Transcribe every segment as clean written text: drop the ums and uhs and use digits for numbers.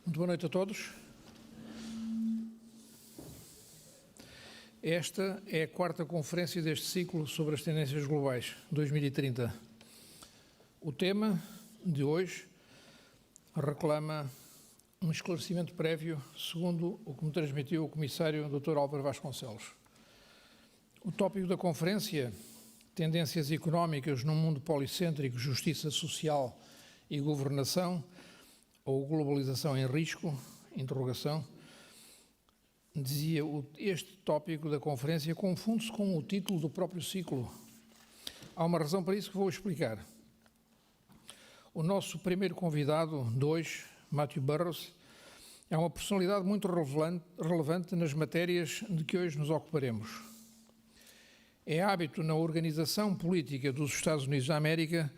Muito boa noite a todos. Esta é a quarta conferência deste ciclo sobre as Tendências Globais 2030. O tema de hoje reclama um esclarecimento prévio, segundo o que me transmitiu o Comissário Dr. Álvaro Vasconcelos. O tópico da conferência, Tendências Económicas num mundo policêntrico, justiça social e governação, ou globalização em risco, interrogação, dizia este tópico da conferência confunde-se com o título do próprio ciclo. Há uma razão para isso que vou explicar. O nosso primeiro convidado de hoje, Mathew Burrows, é uma personalidade muito relevante nas matérias de que hoje nos ocuparemos. É hábito na organização política dos Estados Unidos da América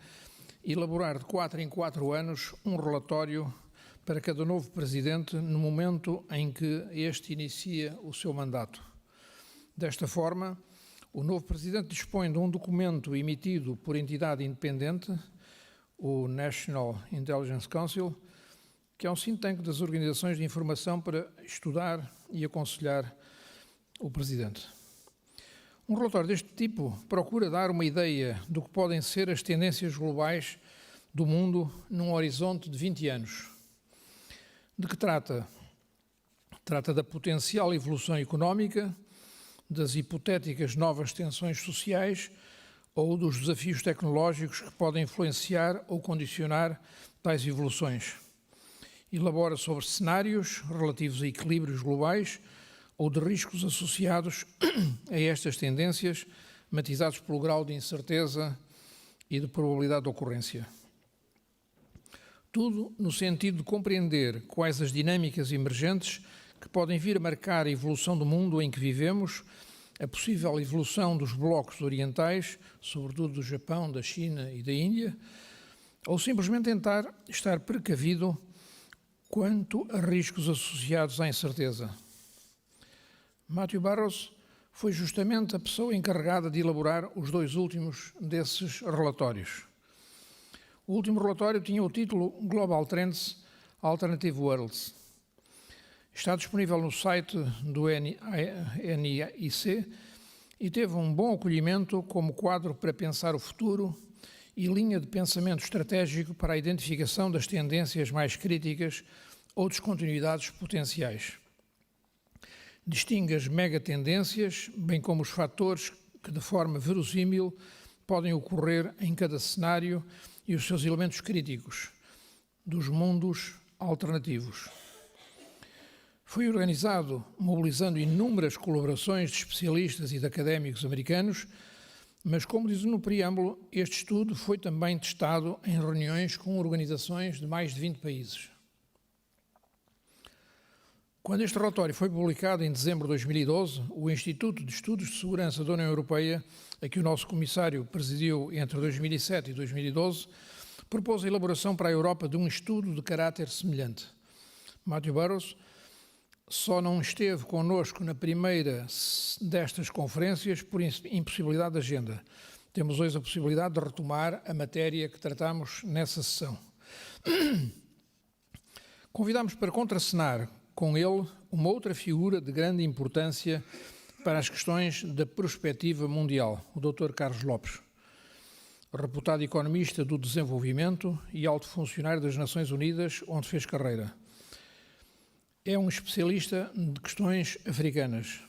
elaborar de 4 em 4 anos um relatório para cada novo presidente no momento em que este inicia o seu mandato. Desta forma, o novo presidente dispõe de um documento emitido por entidade independente, o National Intelligence Council, que é um think tank das organizações de informação para estudar e aconselhar o presidente. Um relatório deste tipo procura dar uma ideia do que podem ser as tendências globais do mundo num horizonte de 20 anos. De que trata? Trata da potencial evolução económica, das hipotéticas novas tensões sociais ou dos desafios tecnológicos que podem influenciar ou condicionar tais evoluções. Elabora sobre cenários relativos a equilíbrios globais ou de riscos associados a estas tendências, matizados pelo grau de incerteza e de probabilidade de ocorrência. Tudo no sentido de compreender quais as dinâmicas emergentes que podem vir a marcar a evolução do mundo em que vivemos, a possível evolução dos blocos orientais, sobretudo do Japão, da China e da Índia, ou simplesmente tentar estar precavido quanto a riscos associados à incerteza. Mathew Burrows foi justamente a pessoa encarregada de elaborar os 2 últimos desses relatórios. O último relatório tinha o título Global Trends Alternative Worlds. Está disponível no site do NIC e teve um bom acolhimento como quadro para pensar o futuro e linha de pensamento estratégico para a identificação das tendências mais críticas ou descontinuidades potenciais. Distingue as megatendências, bem como os fatores que de forma verossímil podem ocorrer em cada cenário e os seus elementos críticos dos mundos alternativos. Foi organizado mobilizando inúmeras colaborações de especialistas e de académicos americanos, mas, como diz no preâmbulo, este estudo foi também testado em reuniões com organizações de mais de 20 países. Quando este relatório foi publicado em dezembro de 2012, o Instituto de Estudos de Segurança da União Europeia, a que o nosso comissário presidiu entre 2007 e 2012, propôs a elaboração para a Europa de um estudo de caráter semelhante. Mathew Burrows só não esteve connosco na primeira destas conferências por impossibilidade de agenda. Temos hoje a possibilidade de retomar a matéria que tratámos nessa sessão. Convidámos para contracenar com ele uma outra figura de grande importância para as questões da perspectiva mundial, o Dr. Carlos Lopes, reputado economista do desenvolvimento e alto funcionário das Nações Unidas, onde fez carreira. É um especialista de questões africanas.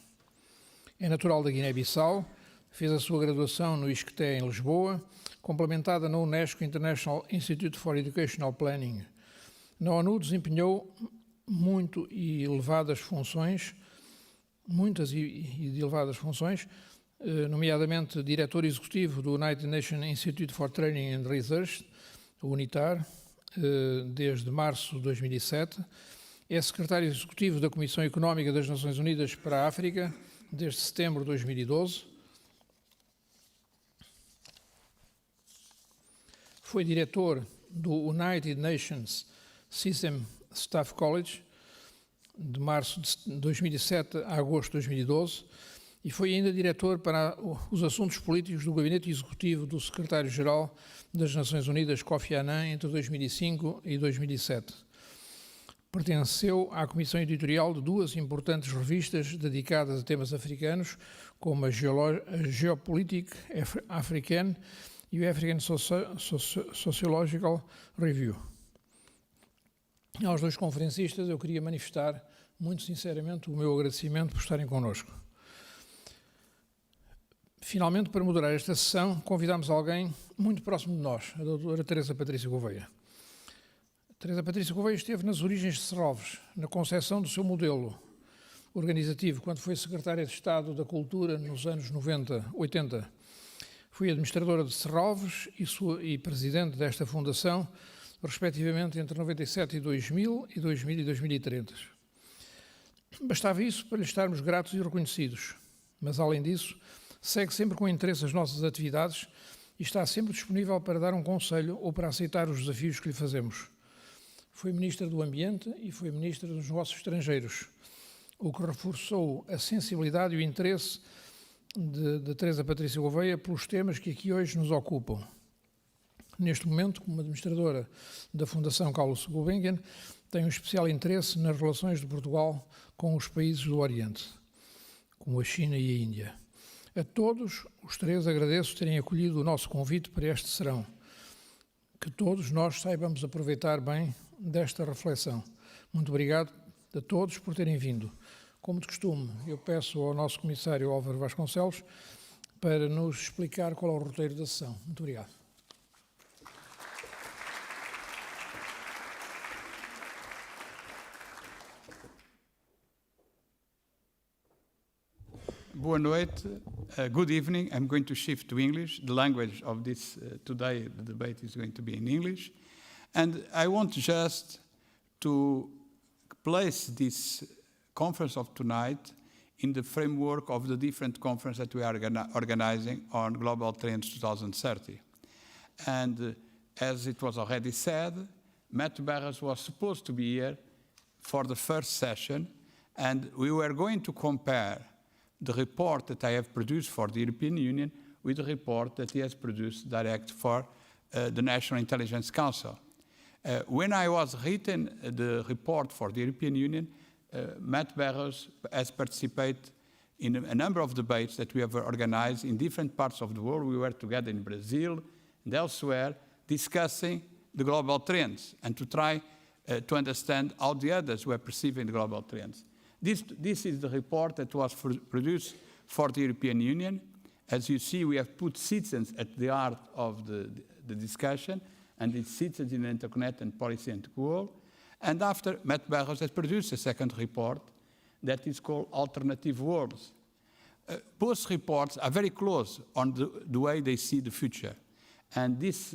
É natural da Guiné-Bissau, fez a sua graduação no ISCTE em Lisboa, complementada na UNESCO International Institute for Educational Planning. Na ONU desempenhou muitas e elevadas funções, nomeadamente diretor executivo do United Nations Institute for Training and Research, o UNITAR, desde março de 2007. É secretário executivo da Comissão Económica das Nações Unidas para a África, desde setembro de 2012. Foi diretor do United Nations System Staff College, de março de 2007 a agosto de 2012, e foi ainda diretor para os assuntos políticos do Gabinete Executivo do Secretário-Geral das Nações Unidas, Kofi Annan, entre 2005 e 2007. Pertenceu à comissão editorial de duas importantes revistas dedicadas a temas africanos, como a Geopolitik Africaine e o African Sociological Review. Aos dois conferencistas eu queria manifestar muito sinceramente o meu agradecimento por estarem connosco. Finalmente, para moderar esta sessão, convidámos alguém muito próximo de nós, a doutora Teresa Patrícia Gouveia. Teresa Patrícia Gouveia esteve nas origens de Serralves, na concepção do seu modelo organizativo, quando foi secretária de Estado da Cultura nos anos 80. Foi administradora de Serralves e presidente desta fundação, respectivamente entre 97 e 2000 e 2000 e 2030. Bastava isso para lhe estarmos gratos e reconhecidos, mas além disso, segue sempre com interesse as nossas atividades e está sempre disponível para dar um conselho ou para aceitar os desafios que lhe fazemos. Foi Ministra do Ambiente e foi Ministra dos Negócios Estrangeiros, o que reforçou a sensibilidade e o interesse de Teresa Patrícia Gouveia pelos temas que aqui hoje nos ocupam. Neste momento, como administradora da Fundação Carlos Gulbenkian, tem um especial interesse nas relações de Portugal com os países do Oriente, como a China e a Índia. A todos os três agradeço terem acolhido o nosso convite para este serão. Que todos nós saibamos aproveitar bem desta reflexão. Muito obrigado a todos por terem vindo. Como de costume, eu peço ao nosso comissário Álvaro Vasconcelos para nos explicar qual é o roteiro da sessão. Muito obrigado. Boa noite. Good evening. I'm going to shift to English. The language of this today, the debate is going to be in English. And I want just to place this conference of tonight in the framework of the different conferences that we are organizing on Global Trends 2030. And as it was already said, Mathew was supposed to be here for the first session, and we were going to compare the report that I have produced for the European Union with the report that he has produced direct for the National Intelligence Council. When I was written the report for the European Union, Matt Burrows has participated in a number of debates that we have organized in different parts of the world. We were together in Brazil and elsewhere discussing the global trends and to try to understand how the others were perceiving the global trends. This is the report that was produced for the European Union. As you see, we have put citizens at the heart of the discussion, and it's citizens in an interconnected and polycentric world. And after, Matt Burrows has produced a second report that is called Alternative Worlds. Both reports are very close on the way they see the future. And this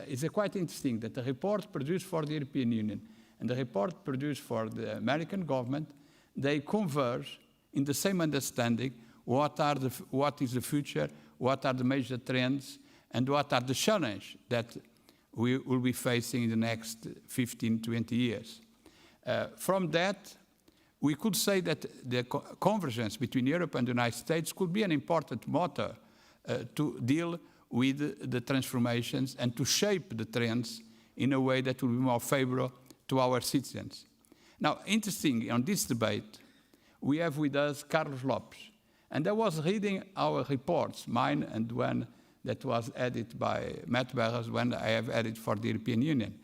is quite interesting that the report produced for the European Union and the report produced for the American government, they converge in the same understanding what is the future, what are the major trends, and what are the challenges that we will be facing in the next 15, 20 years. From that, we could say that the convergence between Europe and the United States could be an important motor to deal with the transformations and to shape the trends in a way that will be more favorable to our citizens. Now, interesting, on this debate, we have with us Carlos Lopes. And I was reading our reports, mine and one that was edited by Matt Burrows, when I have edited for the European Union.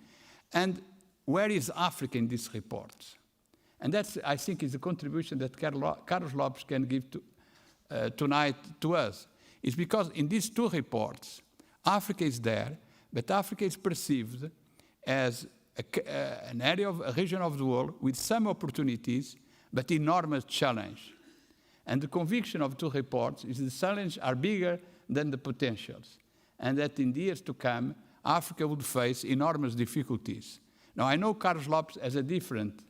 And where is Africa in these reports? And that's, I think, is the contribution that Carlos Lopes can give tonight to us. It's because in these two reports, Africa is there, but Africa is perceived as an area a region of the world with some opportunities, but enormous challenge. And the conviction of two reports is the challenges are bigger than the potentials, and that in the years to come, Africa would face enormous difficulties. Now, I know Carlos Lopes has a different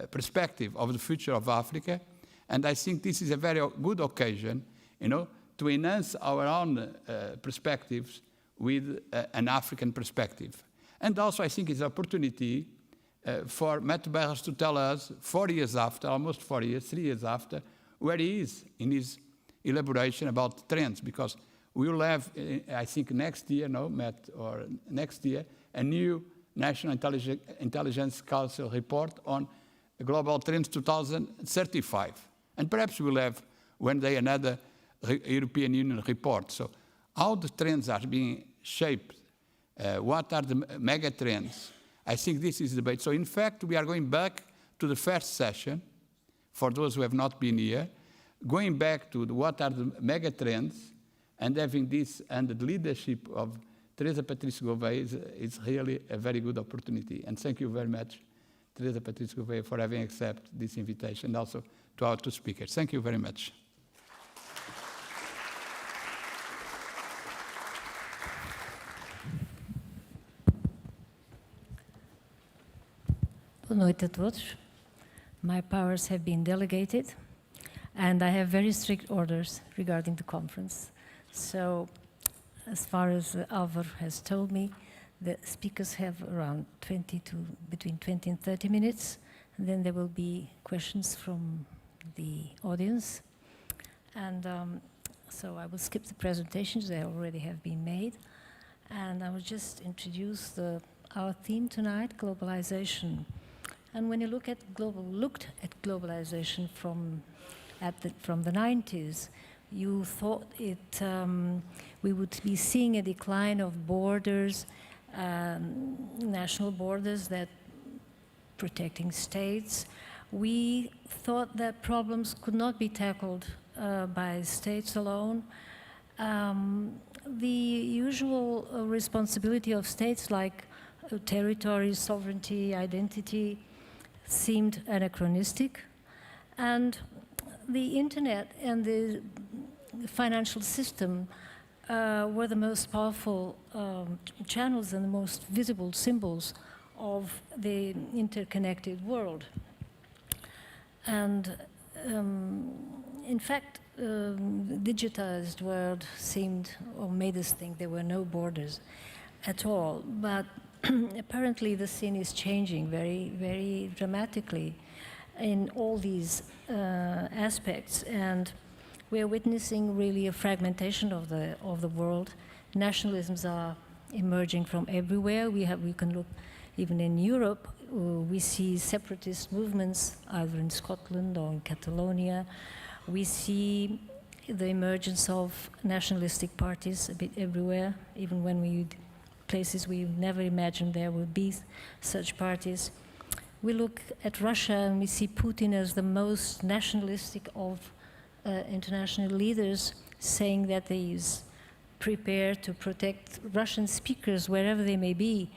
perspective of the future of Africa, and I think this is a very good occasion, to enhance our own perspectives with an African perspective. And also, I think it's an opportunity for Matt Burrows to tell us 4 years after, almost 4 years, 3 years after, where he is in his elaboration about trends, because we will have, I think next year, Matt, or next year, a new National Intelligence Council report on Global Trends 2035. And perhaps we'll have one day another European Union report. So how the trends are being shaped, what are the mega trends? I think this is the debate. So in fact, we are going back to the first session, for those who have not been here, going back to what are the mega trends, and having this under the leadership of Teresa Patrício Gouveia is really a very good opportunity. And thank you very much, Teresa Patrício Gouveia, for having accepted this invitation, and also to our two speakers. Thank you very much. Boa noite a todos. My powers have been delegated, and I have very strict orders regarding the conference. So, as far as Álvaro has told me, the speakers have around between 20 and 30 minutes, and then there will be questions from the audience. And so I will skip the presentations, they already have been made, and I will just introduce our theme tonight, globalization. And when you looked at globalization from the 90s, you thought we would be seeing a decline of borders, national borders that protecting states. We thought that problems could not be tackled by states alone. The usual responsibility of states like territory, sovereignty, identity seemed anachronistic, and the internet and the financial system were the most powerful channels and the most visible symbols of the interconnected world. And in fact, the digitized world seemed, or made us think there were no borders at all. But apparently the scene is changing very, very dramatically in all these aspects, and we're witnessing really a fragmentation of the world. Nationalisms are emerging from everywhere. We can look even in Europe. We see separatist movements either in Scotland or in Catalonia. We see the emergence of nationalistic parties a bit everywhere, even when places we never imagined there would be such parties. We look at Russia and we see Putin as the most nationalistic of international leaders, saying that he is prepared to protect Russian speakers wherever they may be.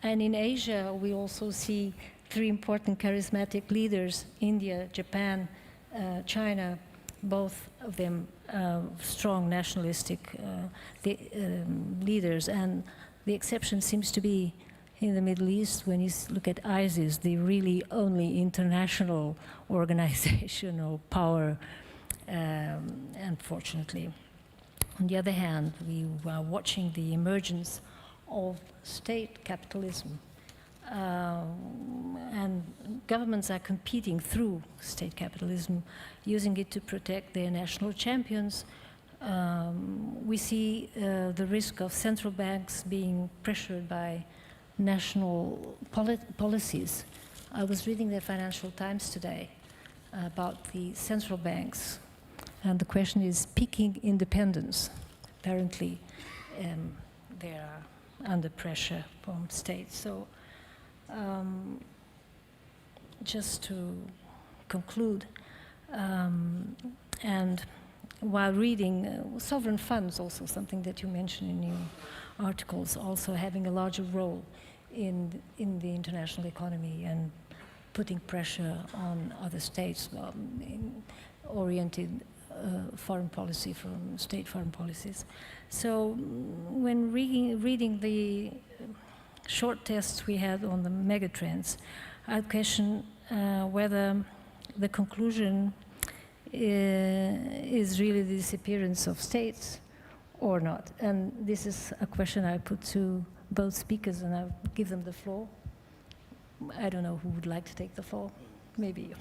And in Asia, we also see three important charismatic leaders, India, Japan, China, both of them strong nationalistic leaders. And the exception seems to be in the Middle East. When you look at ISIS, the really only international organization or power, unfortunately. On the other hand, we are watching the emergence of state capitalism. And governments are competing through state capitalism, using it to protect their national champions. We see the risk of central banks being pressured by national policies. I was reading the Financial Times today about the central banks, and the question is peaking independence. Apparently, they are under pressure from states. So, just to conclude, and while reading, sovereign funds, also something that you mentioned in your articles, also having a larger role in the international economy and putting pressure on other states, oriented foreign policy from state foreign policies. So when reading the short tests we had on the megatrends, I'd question whether the conclusion is really the disappearance of states or not. And this is a question I put to both speakers, and I'll give them the floor. I don't know who would like to take the floor. Maybe you.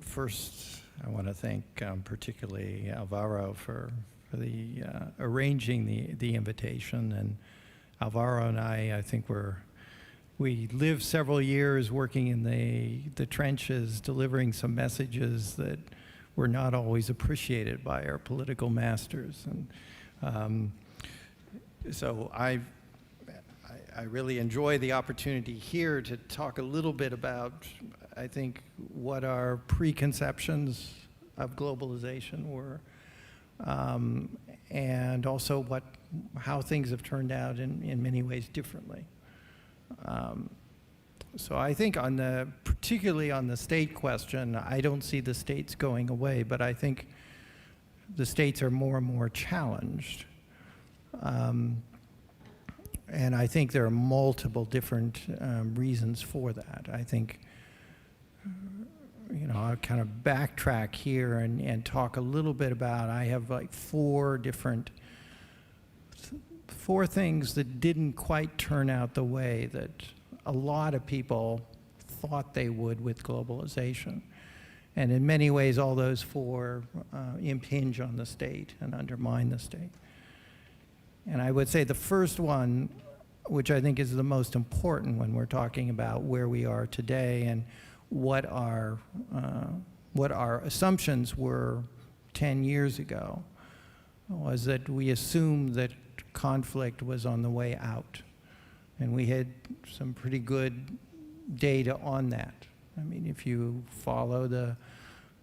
First, I want to thank particularly Alvaro for for the arranging the invitation. And Alvaro and I think we lived several years working in the trenches, delivering some messages that were not always appreciated by our political masters. And so I really enjoy the opportunity here to talk a little bit about, I think, what our preconceptions of globalization were, and also how things have turned out in many ways differently. So I think particularly on the state question, I don't see the states going away, but I think the states are more and more challenged. And I think there are multiple different reasons for that. I think, I'll kind of backtrack here and talk a little bit about, I have like four things that didn't quite turn out the way that a lot of people thought they would with globalization. And in many ways, all those four impinge on the state and undermine the state. And I would say the first one, which I think is the most important when we're talking about where we are today and what our assumptions were 10 years ago, was that we assumed that conflict was on the way out. And we had some pretty good data on that. I mean, if you follow the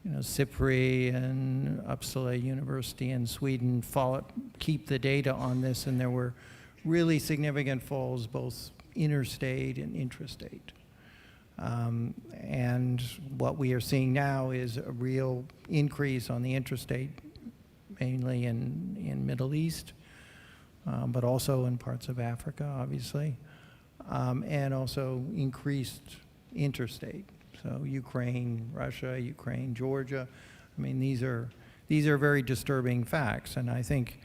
SIPRI and Uppsala University in Sweden keep the data on this, and there were really significant falls both interstate and intrastate. And what we are seeing now is a real increase on the intrastate, mainly in Middle East, but also in parts of Africa, obviously, and also increased interstate. So Ukraine, Russia, Ukraine, Georgia. I mean, these are very disturbing facts. And I think,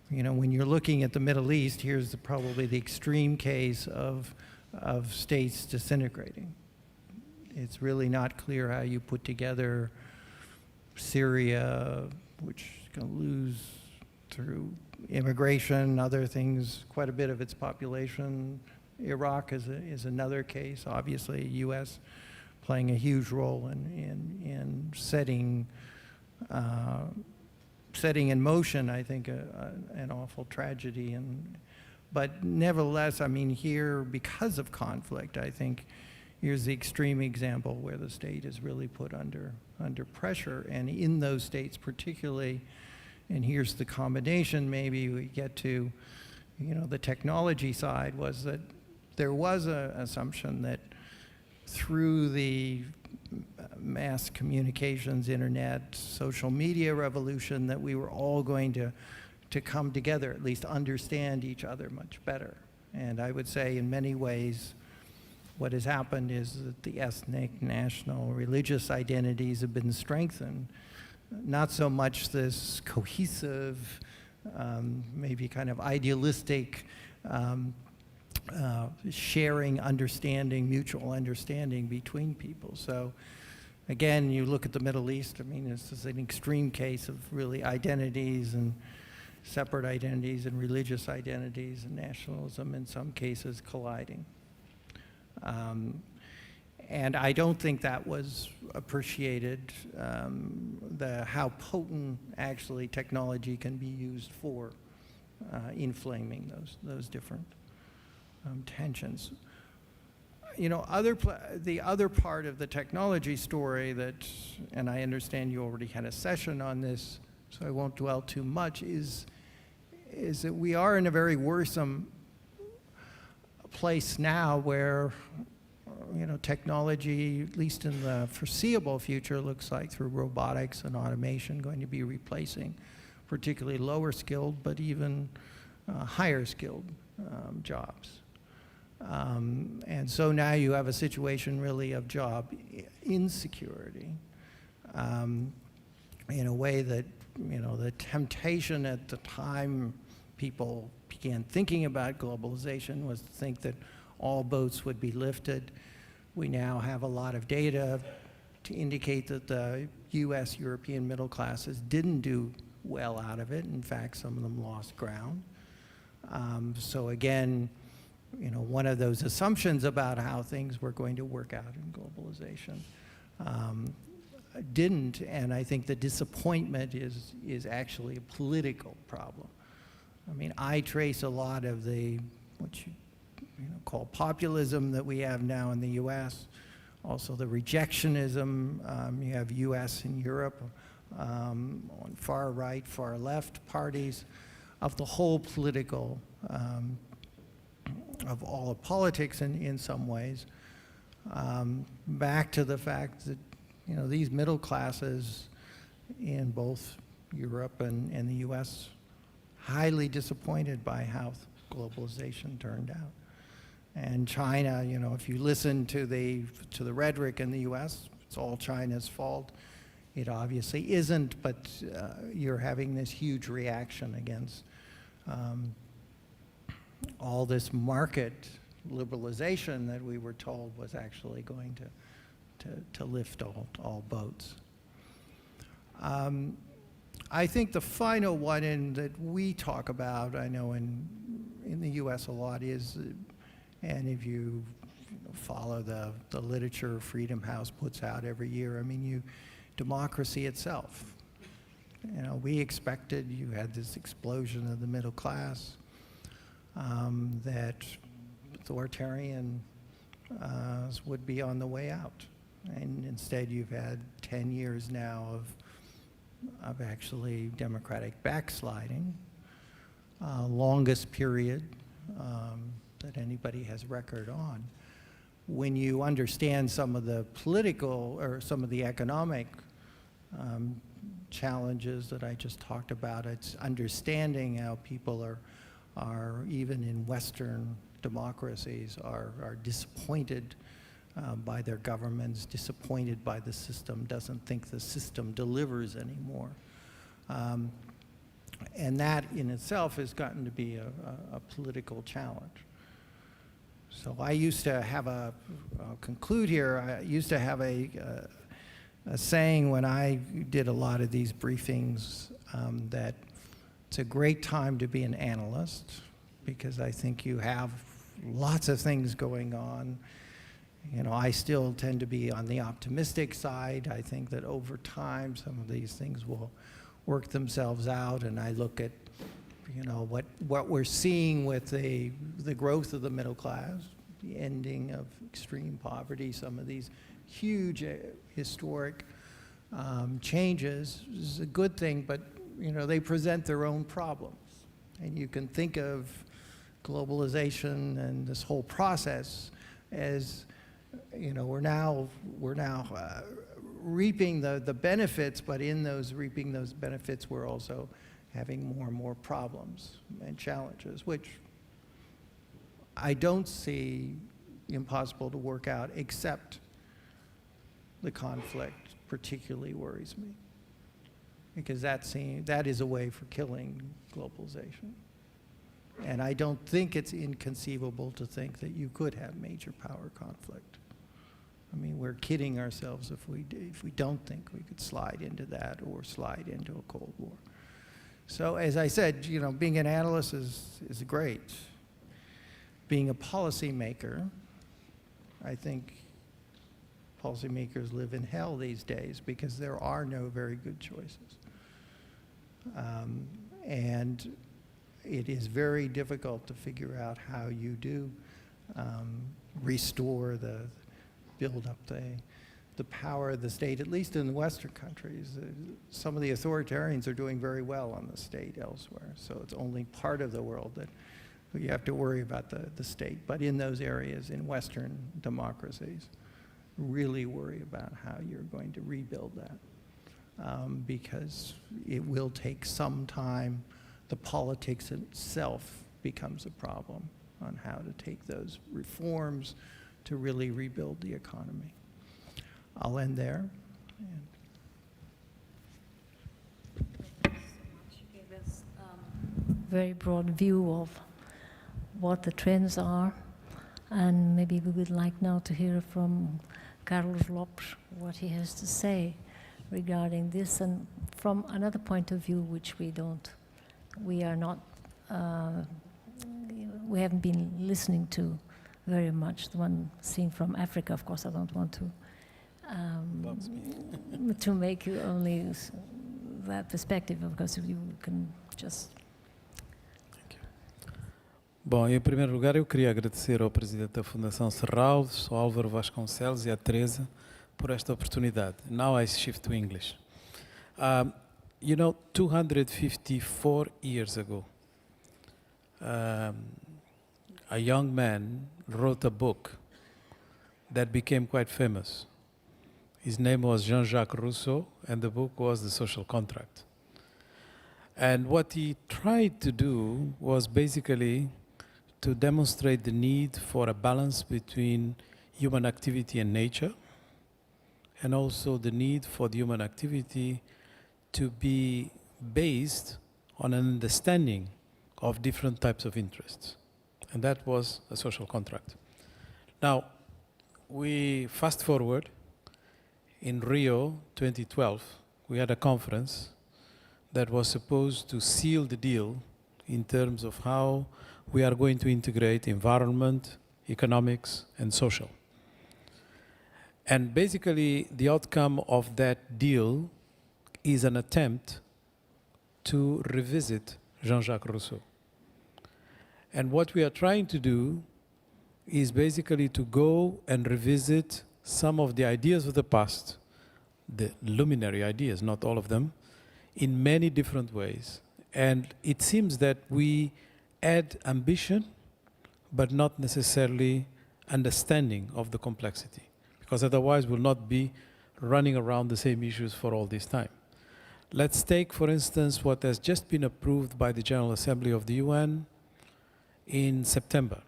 when you're looking at the Middle East, here's probably the extreme case of states disintegrating. It's really not clear how you put together Syria, which is going to lose through immigration, other things, quite a bit of its population. Iraq is another case, obviously, U.S. playing a huge role in setting in motion, I think, an awful tragedy. But nevertheless, I mean, here, because of conflict, I think here's the extreme example where the state is really put under pressure. And in those states particularly, and here's the combination, maybe we get to, the technology side, was that there was an assumption that through the mass communications, internet, social media revolution, that we were all going to come together, at least understand each other much better. And I would say in many ways, what has happened is that the ethnic, national, religious identities have been strengthened. Not so much this cohesive, maybe kind of idealistic sharing, understanding, mutual understanding between people. So again, you look at the Middle East, I mean, this is an extreme case of really identities and separate identities and religious identities and nationalism in some cases colliding. And I don't think that was appreciated, how potent actually technology can be used for inflaming those different tensions. The other part of the technology story that, and I understand you already had a session on this, so I won't dwell too much, is that we are in a very worrisome place now where technology, at least in the foreseeable future, looks like through robotics and automation going to be replacing particularly lower skilled, but even higher skilled jobs. And so now you have a situation really of job insecurity in a way that, the temptation at the time people began thinking about globalization was to think that all boats would be lifted. We now have a lot of data to indicate that the US European middle classes didn't do well out of it. In fact, some of them lost ground. So again, you know, one of those assumptions about how things were going to work out in globalization didn't, and I think the disappointment is actually a political problem. I mean, I trace a lot of what you call populism that we have now in the U.S., also the rejectionism. You have U.S. and Europe on far right, far left parties of the whole political, of all of politics in some ways, back to the fact that, you know, these middle classes in both Europe and the U.S. highly disappointed by how globalization turned out. And China, you know, if you listen to the rhetoric in the U.S., it's all China's fault. It obviously isn't, but you're having this huge reaction against all this market liberalization that we were told was actually going to lift all boats. I think the final one that we talk about, I know in the U.S. a lot, is, and if you follow the literature Freedom House puts out every year, I mean, democracy itself. You know, we expected, you had this explosion of the middle class, that authoritarian would be on the way out. And instead you've had 10 years now of actually democratic backsliding, longest period that anybody has record on. When you understand some of the political or some of the economic challenges that I just talked about, it's understanding how people are even in Western democracies are disappointed by their governments, disappointed by the system, doesn't think the system delivers anymore. And that in itself has gotten to be a political challenge. So I used to have I'll conclude here, I used to have a saying when I did a lot of these briefings, that it's a great time to be an analyst, because I think you have lots of things going on. You know, I still tend to be on the optimistic side. I think that over time some of these things will work themselves out, and I look at, you know, what we're seeing with the growth of the middle class, the ending of extreme poverty, some of these huge historic changes is a good thing, but, you know, they present their own problems. And you can think of globalization and this whole process as, you know, we're now reaping the benefits, but in those reaping those benefits, we're also having more and more problems and challenges, which I don't see impossible to work out, except the conflict particularly worries me, because that is a way for killing globalization. And I don't think it's inconceivable to think that you could have major power conflict. I mean, we're kidding ourselves if we don't think we could slide into that or slide into a Cold War. So as I said, you know, being an analyst is great. Being a policymaker, I think policymakers live in hell these days because there are no very good choices. And it is very difficult to figure out how you do restore build up the power of the state, at least in the Western countries. Some of the authoritarians are doing very well on the state elsewhere, so it's only part of the world that you have to worry about the state. But in those areas, in Western democracies, really worry about how you're going to rebuild that, because it will take some time. The politics itself becomes a problem on how to take those reforms to really rebuild the economy. I'll end there. You gave us a very broad view of what the trends are, and maybe we would like now to hear from Carlos Lopes what he has to say regarding this, and from another point of view, which we are not, we haven't been listening to very much, the one seen from Africa. Of course, I don't want to to make you only that perspective, because you can just... Bom, em primeiro lugar, eu queria agradecer ao Presidente da Fundação Serralves, ao Álvaro Vasconcelos e à Teresa por esta oportunidade. Now I shift to English. You know, 254 years ago, a young man wrote a book that became quite famous. His name was Jean-Jacques Rousseau, and the book was The Social Contract. And what he tried to do was basically to demonstrate the need for a balance between human activity and nature, and also the need for the human activity to be based on an understanding of different types of interests. And that was a social contract. Now, we fast forward, in Rio 2012, we had a conference that was supposed to seal the deal in terms of how we are going to integrate environment, economics, and social. And basically, the outcome of that deal is an attempt to revisit Jean-Jacques Rousseau. And what we are trying to do is basically to go and revisit some of the ideas of the past, the luminary ideas, not all of them, in many different ways. And it seems that we add ambition, but not necessarily understanding of the complexity, because otherwise we'll not be running around the same issues for all this time. Let's take, for instance, what has just been approved by the General Assembly of the UN in September,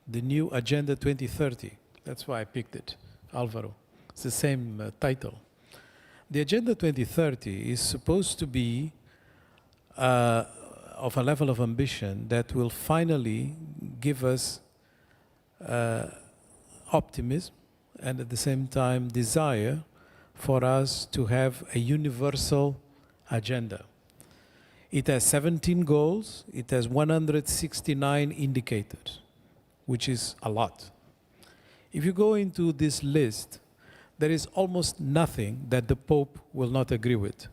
the new Agenda 2030. That's why I picked it, Alvaro. It's the same title. The Agenda 2030 is supposed to be of a level of ambition that will finally give us optimism and at the same time desire for us to have a universal agenda. It has 17 goals, it has 169 indicators, which is a lot. If you go into this list, there is almost nothing that the Pope will not agree with,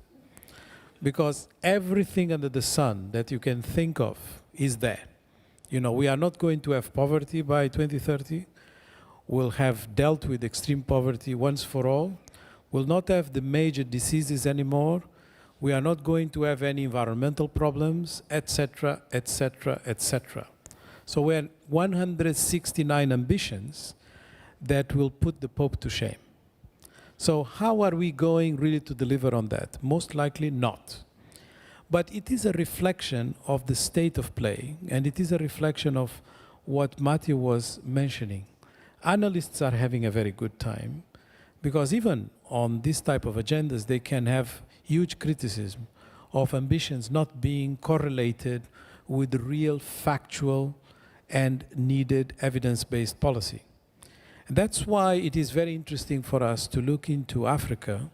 because everything under the sun that you can think of is there. You know, we are not going to have poverty by 2030. We'll have dealt with extreme poverty once for all. We'll not have the major diseases anymore. We are not going to have any environmental problems, etc., etc., etc. So we have 169 ambitions that will put the Pope to shame. So how are we going really to deliver on that? Most likely not. But it is a reflection of the state of play, and it is a reflection of what Mathew was mentioning. Analysts are having a very good time, because even on this type of agendas, they can have huge criticism of ambitions not being correlated with real factual and needed evidence-based policy. And that's why it is very interesting for us to look into Africa,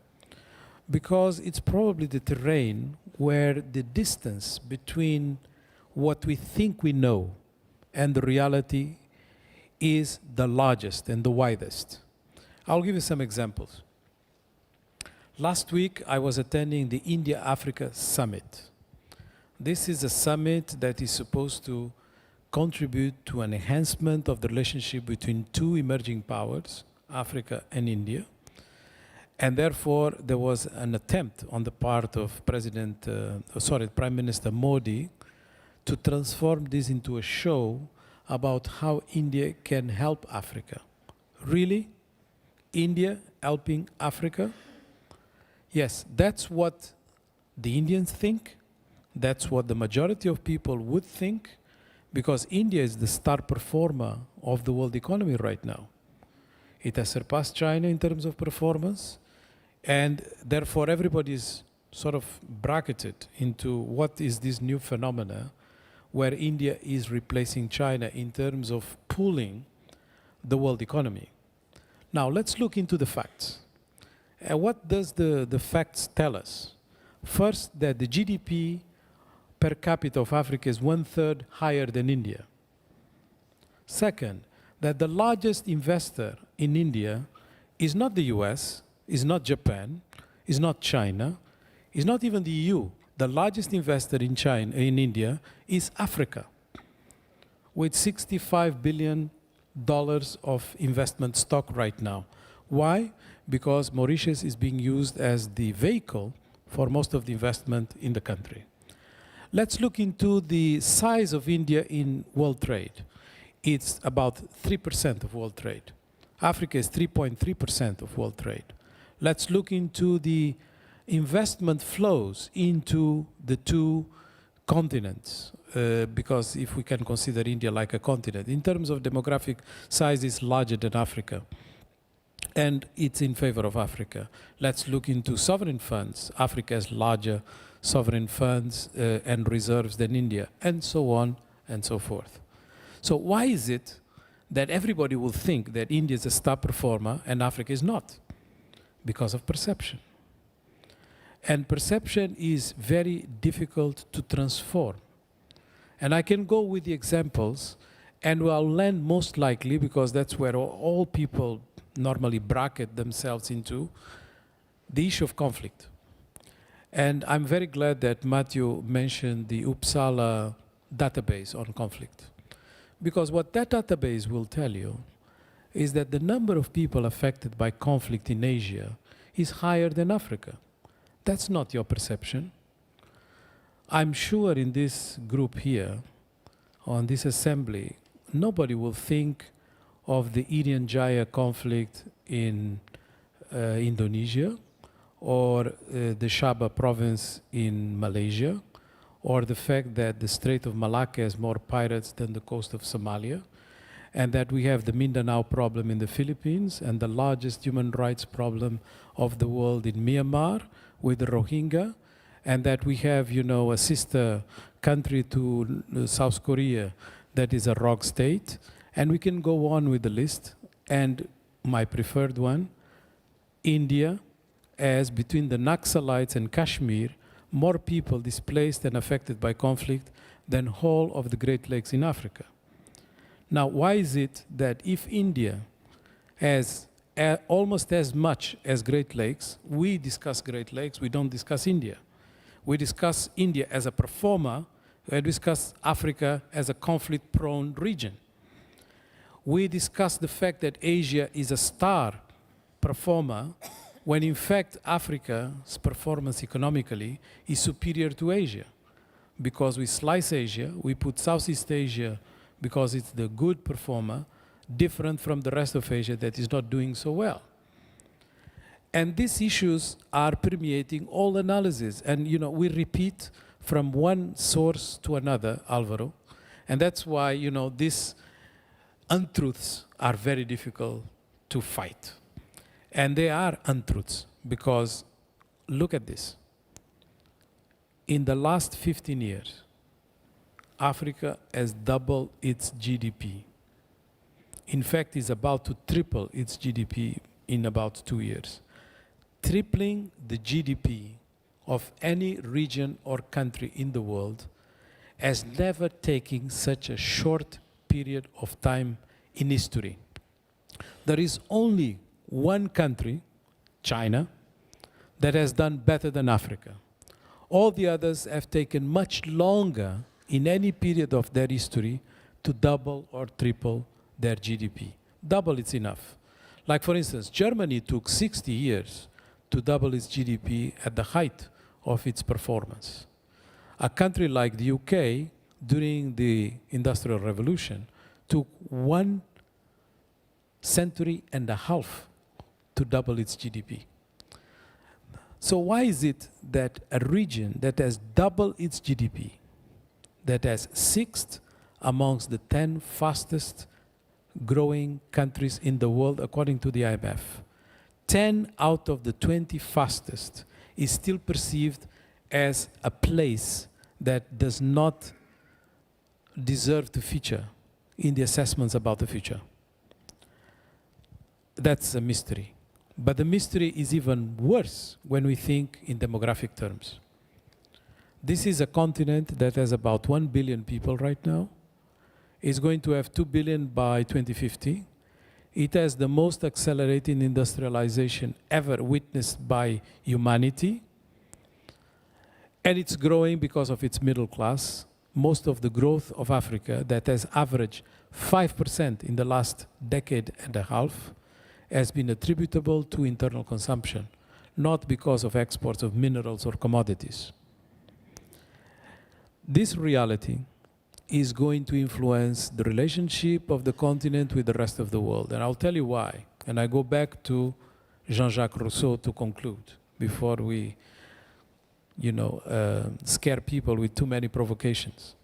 because it's probably the terrain where the distance between what we think we know and the reality is the largest and the widest. I'll give you some examples. Last week, I was attending the India-Africa Summit. This is a summit that is supposed to contribute to an enhancement of the relationship between two emerging powers, Africa and India. And therefore, there was an attempt on the part of Prime Minister Modi to transform this into a show about how India can help Africa. Really? India helping Africa? Yes, that's what the Indians think. That's what the majority of people would think, because India is the star performer of the world economy right now. It has surpassed China in terms of performance, and therefore everybody is sort of bracketed into what is this new phenomena where India is replacing China in terms of pulling the world economy. Now let's look into the facts. What does the facts tell us? First, that the GDP per capita of Africa is 1/3 higher than India. Second, that the largest investor in India is not the US, is not Japan, is not China, is not even the EU. The largest investor in India is Africa, with $65 billion of investment stock right now. Why? Because Mauritius is being used as the vehicle for most of the investment in the country. Let's look into the size of India in world trade. It's about 3% of world trade. Africa is 3.3% of world trade. Let's look into the investment flows into the two continents, because if we can consider India like a continent, in terms of demographic size, it's larger than Africa. And it's in favor of Africa. Let's look into sovereign funds. Africa has larger sovereign funds and reserves than India, and so on and so forth. So why is it that everybody will think that India is a star performer and Africa is not? Because of perception. And perception is very difficult to transform. And I can go with the examples, and I'll land most likely, because that's where all people normally bracket themselves into, the issue of conflict. And I'm very glad that Mathew mentioned the Uppsala database on conflict. Because what that database will tell you is that the number of people affected by conflict in Asia is higher than Africa. That's not your perception. I'm sure in this group here, on this assembly, nobody will think of the Irian Jaya conflict in Indonesia, or the Sabah province in Malaysia, or the fact that the Strait of Malacca has more pirates than the coast of Somalia, and that we have the Mindanao problem in the Philippines, and the largest human rights problem of the world in Myanmar with the Rohingya, and that we have, you know, a sister country to South Korea that is a rogue state, and we can go on with the list. And my preferred one, India, as between the Naxalites and Kashmir, more people displaced and affected by conflict than whole of the Great Lakes in Africa. Now, why is it that if India has almost as much as Great Lakes, we discuss Great Lakes, we don't discuss India. We discuss India as a performer, we discuss Africa as a conflict-prone region. We discuss the fact that Asia is a star performer, when in fact Africa's performance economically is superior to Asia. Because we slice Asia, we put Southeast Asia, because it's the good performer, different from the rest of Asia that is not doing so well. And these issues are permeating all analysis. And you know, we repeat from one source to another, Alvaro. And that's why, you know, these untruths are very difficult to fight. And they are untruths because, look at this. In the last 15 years, Africa has doubled its GDP. In fact, it's about to triple its GDP in about 2 years. Tripling the GDP of any region or country in the world has never taken such a short period of time in history. There is only one country, China, that has done better than Africa. All the others have taken much longer in any period of their history to double or triple their GDP. Double is enough. Like for instance, Germany took 60 years to double its GDP at the height of its performance. A country like the UK, during the Industrial Revolution, took 1.5 centuries to double its GDP. So why is it that a region that has doubled its GDP, that has 6th amongst the 10 fastest growing countries in the world according to the IMF, 10 out of the 20 fastest is still perceived as a place that does not deserve to feature in the assessments about the future? That's a mystery. But the mystery is even worse when we think in demographic terms. This is a continent that has about 1 billion people right now. It's going to have 2 billion by 2050. It has the most accelerating industrialization ever witnessed by humanity. And it's growing because of its middle class. Most of the growth of Africa, that has averaged 5% in the last decade and a half, has been attributable to internal consumption, not because of exports of minerals or commodities. This reality is going to influence the relationship of the continent with the rest of the world. And I'll tell you why. And I go back to Jean-Jacques Rousseau to conclude, before we scare people with too many provocations.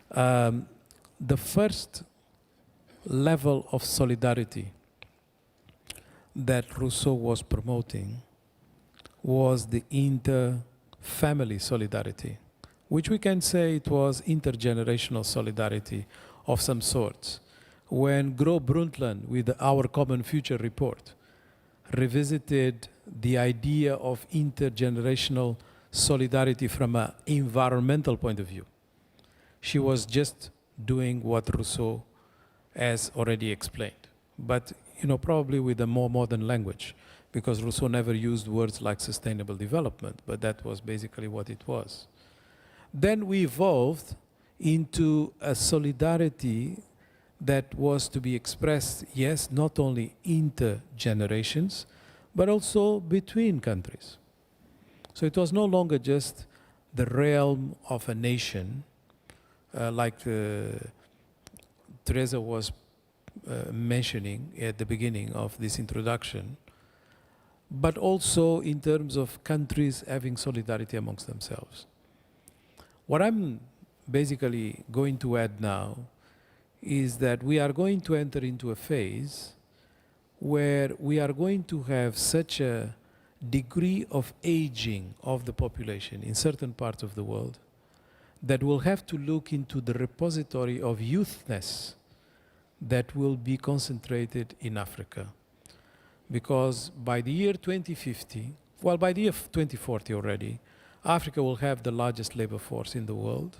The first level of solidarity that Rousseau was promoting was the inter-family solidarity, which we can say it was intergenerational solidarity of some sort. When Gro Brundtland, with Our Common Future report, revisited the idea of intergenerational solidarity from an environmental point of view, she was just doing what Rousseau has already explained, but probably with a more modern language, because Rousseau never used words like sustainable development, but that was basically what it was. Then we evolved into a solidarity that was to be expressed, yes, not only inter-generations, but also between countries. So it was no longer just the realm of a nation, like Teresa was mentioning at the beginning of this introduction, but also in terms of countries having solidarity amongst themselves. What I'm basically going to add now is that we are going to enter into a phase where we are going to have such a degree of aging of the population in certain parts of the world that we'll have to look into the repository of youthness that will be concentrated in Africa. Because by the year 2050, well, by the year 2040 already, Africa will have the largest labor force in the world.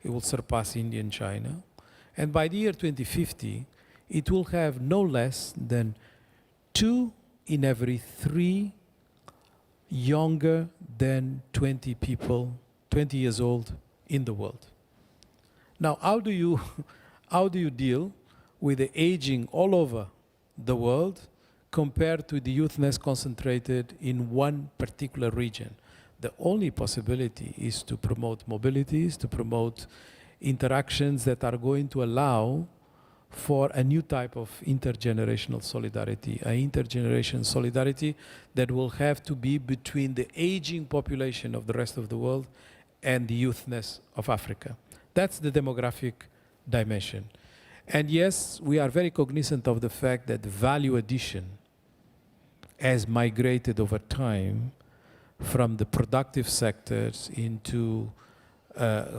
It will surpass India and China. And by the year 2050, it will have no less than 2 in every 3 younger than 20 people, 20 years old in the world. Now, how do you deal with the aging all over the world compared to the youthness concentrated in one particular region? The only possibility is to promote mobilities, to promote interactions that are going to allow for a new type of intergenerational solidarity, an intergenerational solidarity that will have to be between the aging population of the rest of the world and the youthness of Africa. That's the demographic dimension. And yes, we are very cognizant of the fact that value addition has migrated over time from the productive sectors into,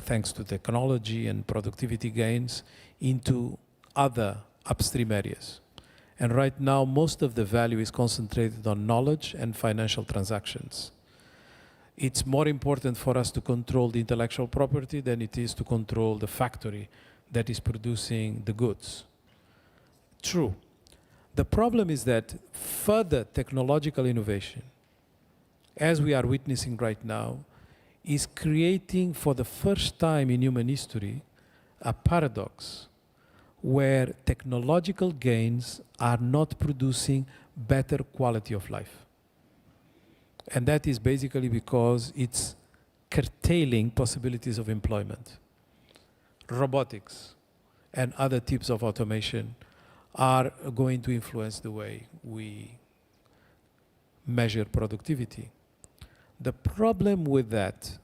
thanks to technology and productivity gains, into other upstream areas. And right now, most of the value is concentrated on knowledge and financial transactions. It's more important for us to control the intellectual property than it is to control the factory that is producing the goods. True. The problem is that further technological innovation, as we are witnessing right now, is creating for the first time in human history a paradox where technological gains are not producing better quality of life. And that is basically because it's curtailing possibilities of employment. Robotics and other types of automation are going to influence the way we measure productivity. The problem with that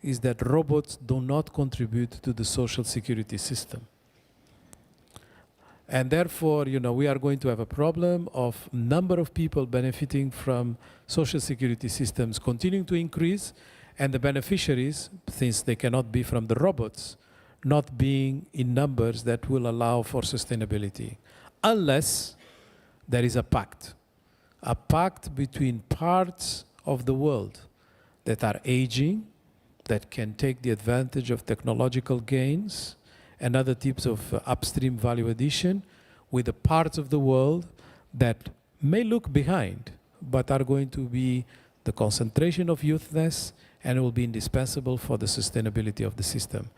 is that robots do not contribute to the social security system. And therefore, we are going to have a problem of number of people benefiting from social security systems continuing to increase, and the beneficiaries, since they cannot be from the robots, not being in numbers that will allow for sustainability, unless there is a pact between parts of the world that are aging, that can take the advantage of technological gains and other types of upstream value addition with the parts of the world that may look behind, but are going to be the concentration of youthness and will be indispensable for the sustainability of the system.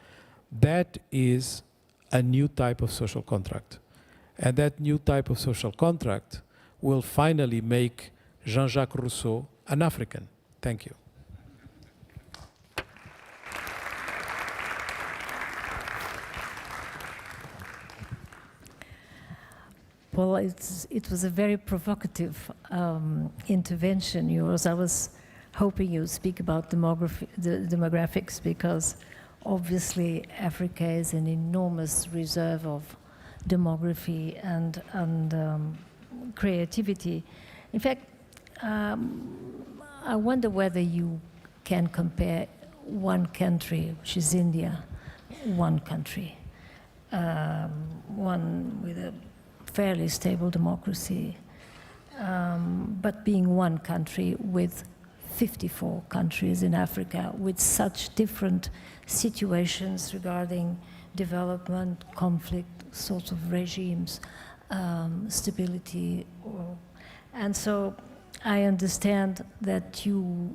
That is a new type of social contract. And that new type of social contract will finally make Jean-Jacques Rousseau an African. Thank you. Well, it was a very provocative intervention, yours. I was hoping you'd speak about demographics, because obviously Africa is an enormous reserve of demography and creativity. In fact, I wonder whether you can compare one country, which is India, one country, one with a fairly stable democracy, but being one country with 54 countries in Africa with such different situations regarding development, conflict, sorts of regimes, stability. And so I understand that you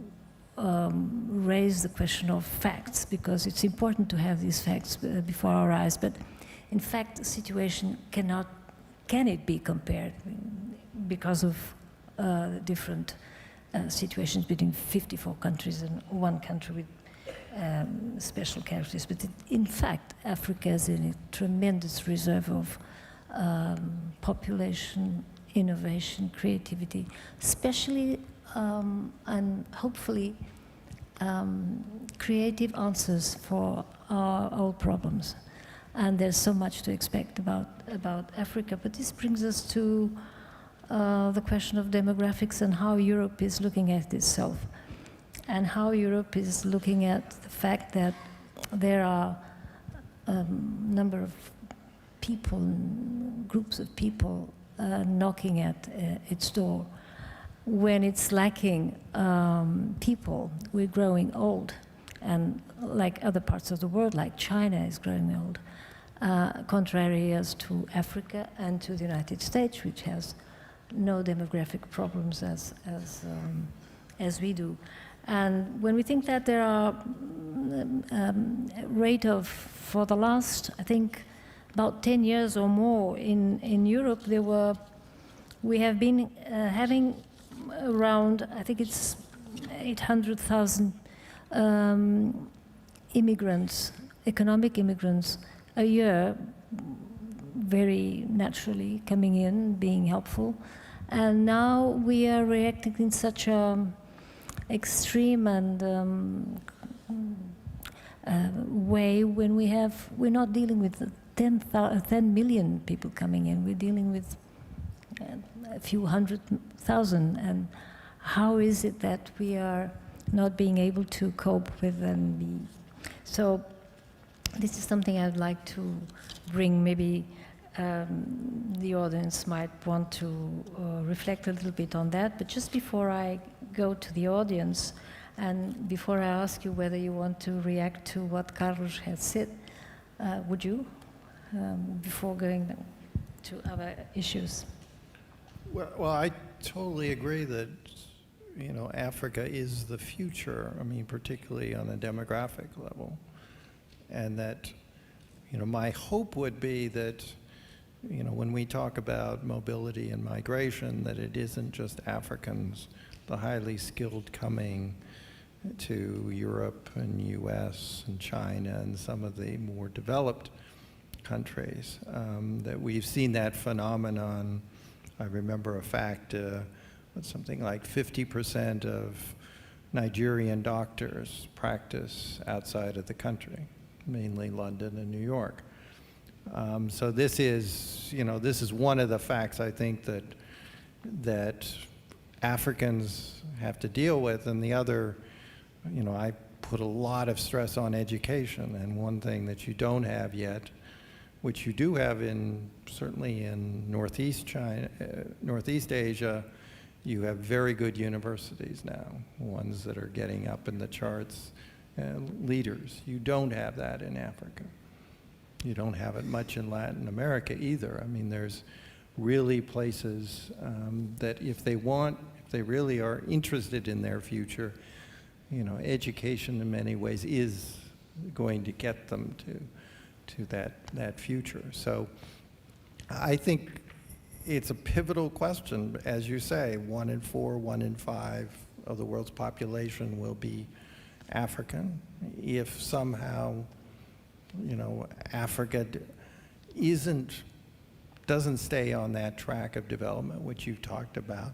raise the question of facts, because it's important to have these facts before our eyes, but in fact the situation can it be compared because of different situations between 54 countries and one country with special characteristics. But in fact, Africa is a tremendous reserve of population, innovation, creativity, especially and hopefully creative answers for our old problems. And there's so much to expect about Africa. But this brings us to the question of demographics and how Europe is looking at itself, and how Europe is looking at the fact that there are a number of people, groups of people knocking at its door. When it's lacking people, we're growing old. And like other parts of the world, like China is growing old, contrary as to Africa and to the United States, which has no demographic problems as we do. And when we think that there are rate of, for the last, I think, about 10 years or more in Europe, we have been having around, I think it's 800,000 immigrants, economic immigrants, a year, very naturally coming in, being helpful. And now we are reacting in such an extreme and way when we're not dealing with 10 million people coming in, we're dealing with a few 100,000. And how is it that we are not being able to cope with them? So this is something I'd like to bring. Maybe the audience might want to reflect a little bit on that. But just before I go to the audience, and before I ask you whether you want to react to what Carlos has said, would you, before going to other issues? Well, I totally agree that, you know, Africa is the future. I mean, particularly on a demographic level. And that, you know, my hope would be that, you know, when we talk about mobility and migration, that it isn't just Africans, the highly skilled coming to Europe and US and China and some of the more developed countries, that we've seen that phenomenon. I remember a fact, something like 50% of Nigerian doctors practice outside of the country, mainly London and New York. So this is, you know, this is one of the facts I think that Africans have to deal with. And the other, you know, I put a lot of stress on education, and one thing that you don't have yet, which you do have certainly in Northeast China, Northeast Asia, you have very good universities now, ones that are getting up in the charts leaders. You don't have that in Africa. You don't have it much in Latin America either. I mean, there's really places that if they really are interested in their future, you know, education in many ways is going to get them to that future. So I think it's a pivotal question. As you say, 1 in 4, 1 in 5 of the world's population will be African. If somehow, you know, Africa doesn't stay on that track of development, which you've talked about,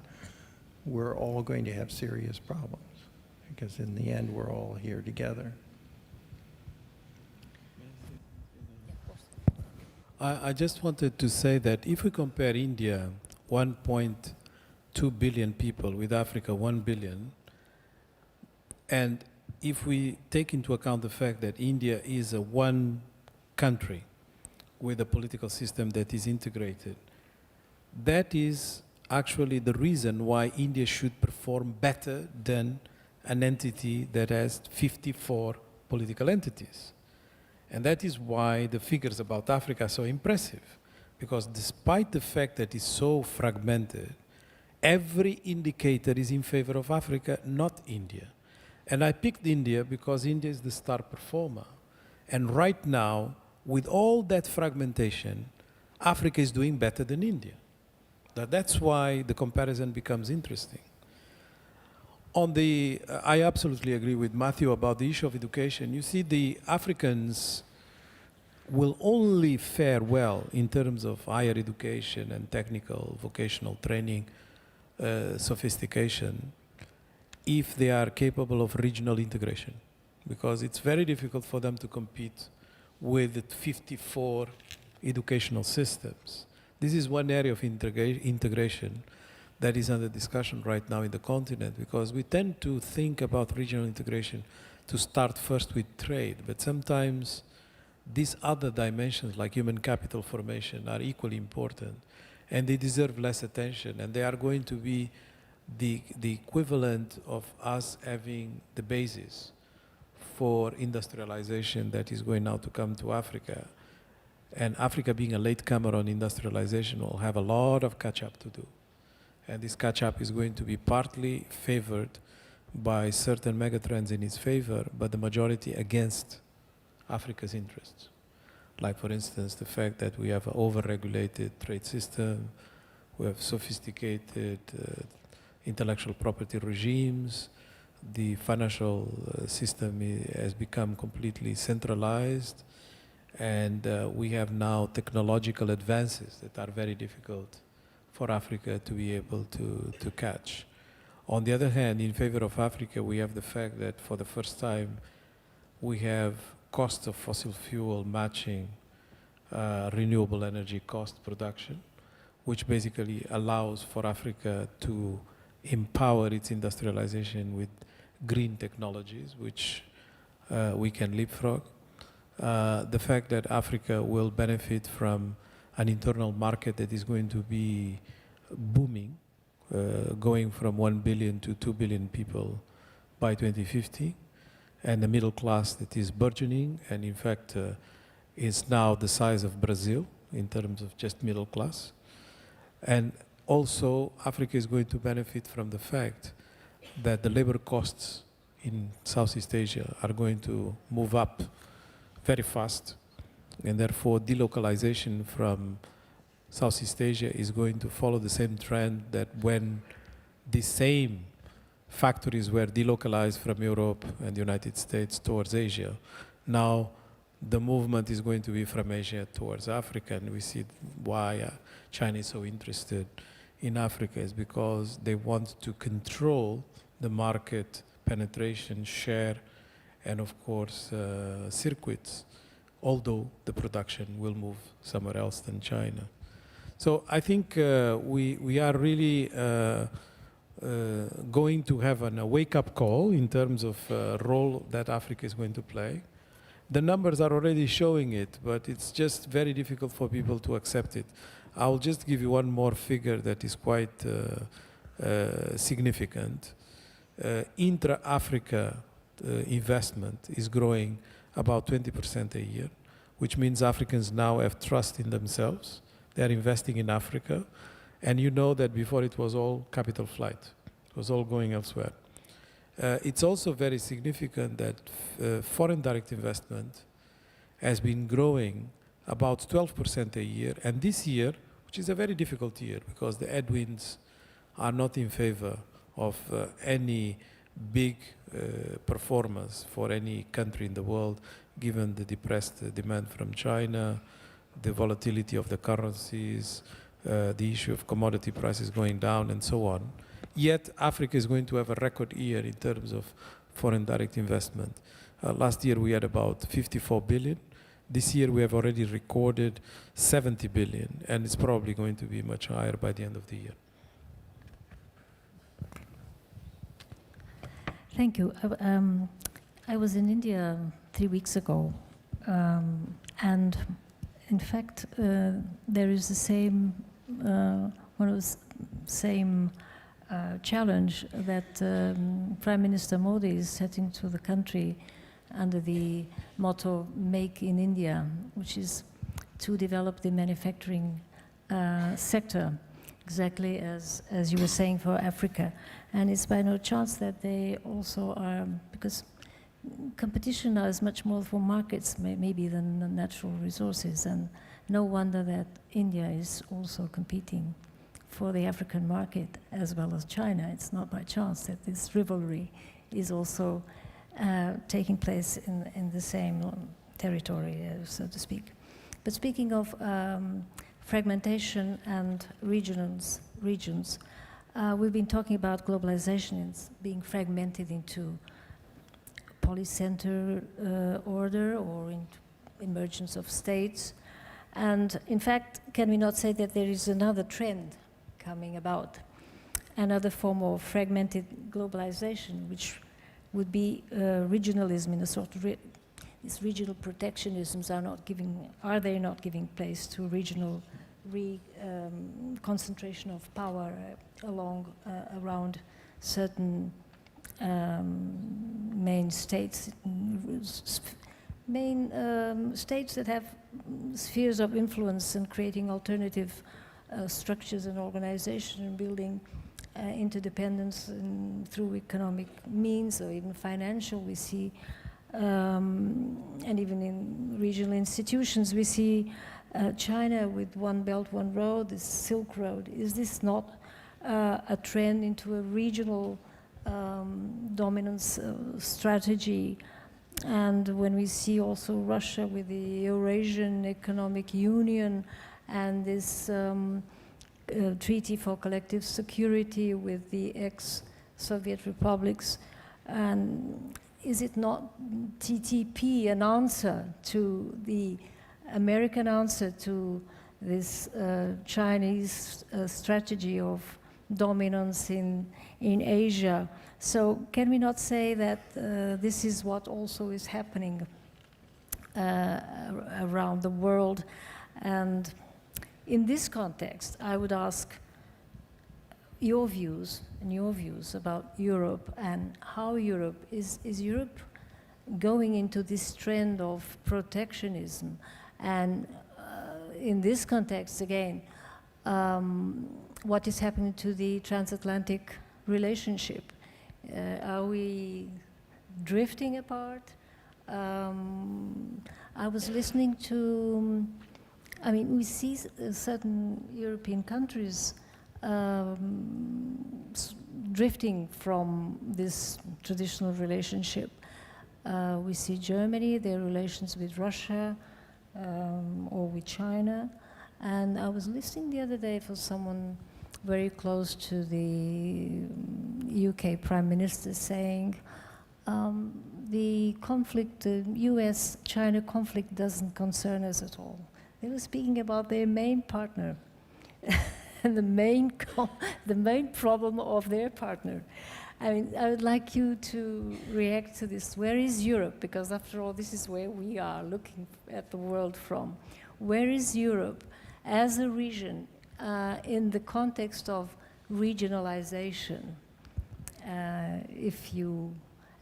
we're all going to have serious problems, because in the end, we're all here together. I just wanted to say that if we compare India, 1.2 billion people, with Africa, 1 billion, and if we take into account the fact that India is a one country with a political system that is integrated, that is actually the reason why India should perform better than an entity that has 54 political entities. And that is why the figures about Africa are so impressive, because despite the fact that it's so fragmented, every indicator is in favor of Africa, not India. And I picked India because India is the star performer. And right now, with all that fragmentation, Africa is doing better than India. That's why the comparison becomes interesting. I absolutely agree with Mathew about the issue of education. You see, the Africans will only fare well in terms of higher education and technical vocational training, sophistication, if they are capable of regional integration, because it's very difficult for them to compete with 54 educational systems. This is one area of integration that is under discussion right now in the continent, because we tend to think about regional integration to start first with trade, but sometimes these other dimensions like human capital formation are equally important, and they deserve less attention, and they are going to be the equivalent of us having the basis for industrialization that is going now to come to Africa. And Africa, being a latecomer on industrialization, will have a lot of catch-up to do. And this catch-up is going to be partly favored by certain megatrends in its favor, but the majority against Africa's interests. Like, for instance, the fact that we have an over-regulated trade system, we have sophisticated intellectual property regimes, the financial system has become completely centralized, and we have now technological advances that are very difficult for Africa to be able to catch. On the other hand, in favor of Africa, we have the fact that for the first time, we have cost of fossil fuel matching renewable energy cost production, which basically allows for Africa to empower its industrialization with green technologies, which we can leapfrog. The fact that Africa will benefit from an internal market that is going to be booming, going from 1 billion to 2 billion people by 2050, and a middle class that is burgeoning, and in fact is now the size of Brazil in terms of just middle class. And also, Africa is going to benefit from the fact that the labor costs in Southeast Asia are going to move up very fast, and therefore delocalization from Southeast Asia is going to follow the same trend that when the same factories were delocalized from Europe and the United States towards Asia, now the movement is going to be from Asia towards Africa, and we see why China is so interested in Africa is because they want to control the market penetration, share, and of course circuits, although the production will move somewhere else than China. So I think we are really going to have a wake-up call in terms of role that Africa is going to play. The numbers are already showing it, but it's just very difficult for people to accept it. I'll just give you one more figure that is quite significant. Intra-Africa investment is growing about 20% a year, which means Africans now have trust in themselves. They are investing in Africa. And you know that before it was all capital flight. It was all going elsewhere. It's also very significant that foreign direct investment has been growing about 12% a year. And this year, which is a very difficult year because the headwinds are not in favor of any big performance for any country in the world, given the depressed demand from China, the volatility of the currencies, the issue of commodity prices going down, and so on. Yet Africa is going to have a record year in terms of foreign direct investment. Last year we had about 54 billion. This year we have already recorded 70 billion, and it's probably going to be much higher by the end of the year. Thank you. I was in India 3 weeks ago, and in fact, there is the same one of the same challenge that Prime Minister Modi is setting to the country under the motto "Make in India," which is to develop the manufacturing sector, exactly as you were saying for Africa. And it's by no chance that they also are, because competition now is much more for markets maybe than natural resources, and no wonder that India is also competing for the African market as well as China. It's not by chance that this rivalry is also taking place in the same territory, so to speak. But speaking of fragmentation and regions, we've been talking about globalization as being fragmented into polycenter order or in emergence of states. And in fact, can we not say that there is another trend coming about, another form of fragmented globalization, which would be regionalism in a sort of these regional protectionisms are they not giving place to regional concentration of power around certain main states, states that have spheres of influence and creating alternative structures and organization and building interdependence through economic means or even financial. We see, and even in regional institutions, we see China with One Belt, One Road, this Silk Road. Is this not a trend into a regional dominance strategy? And when we see also Russia with the Eurasian Economic Union and this treaty for collective security with the ex-Soviet republics, and is it not TTP an answer to the American answer to this Chinese strategy of dominance in Asia? So can we not say that this is what also is happening around the world? And in this context, I would ask your views about Europe and how Europe is Europe going into this trend of protectionism? And in this context, again, what is happening to the transatlantic relationship? Are we drifting apart? I was listening to, we see certain European countries drifting from this traditional relationship. We see Germany, their relations with Russia or with China. And I was listening the other day for someone very close to the UK Prime Minister saying the conflict, the US-China conflict doesn't concern us at all. They were speaking about their main partner and the main problem of their partner. I would like you to react to this. Where is Europe? Because after all, this is where we are looking at the world from. Where is Europe as a region in the context of regionalization?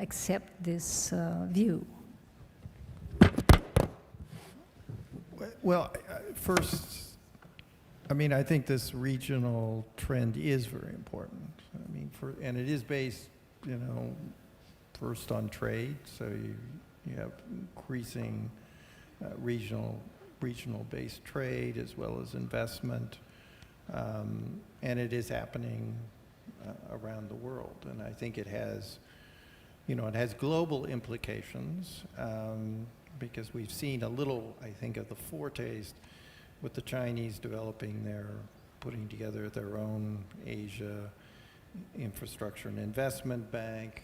accept this view? Well, first, I mean, I think this regional trend is very important. I mean, and it is based, you know, first on trade. So you have increasing regional-based trade as well as investment, and it is happening around the world. And I think it has, you know, it has global implications. Because we've seen a little, I think, of the foretaste with the Chinese putting together their own Asia Infrastructure and Investment Bank,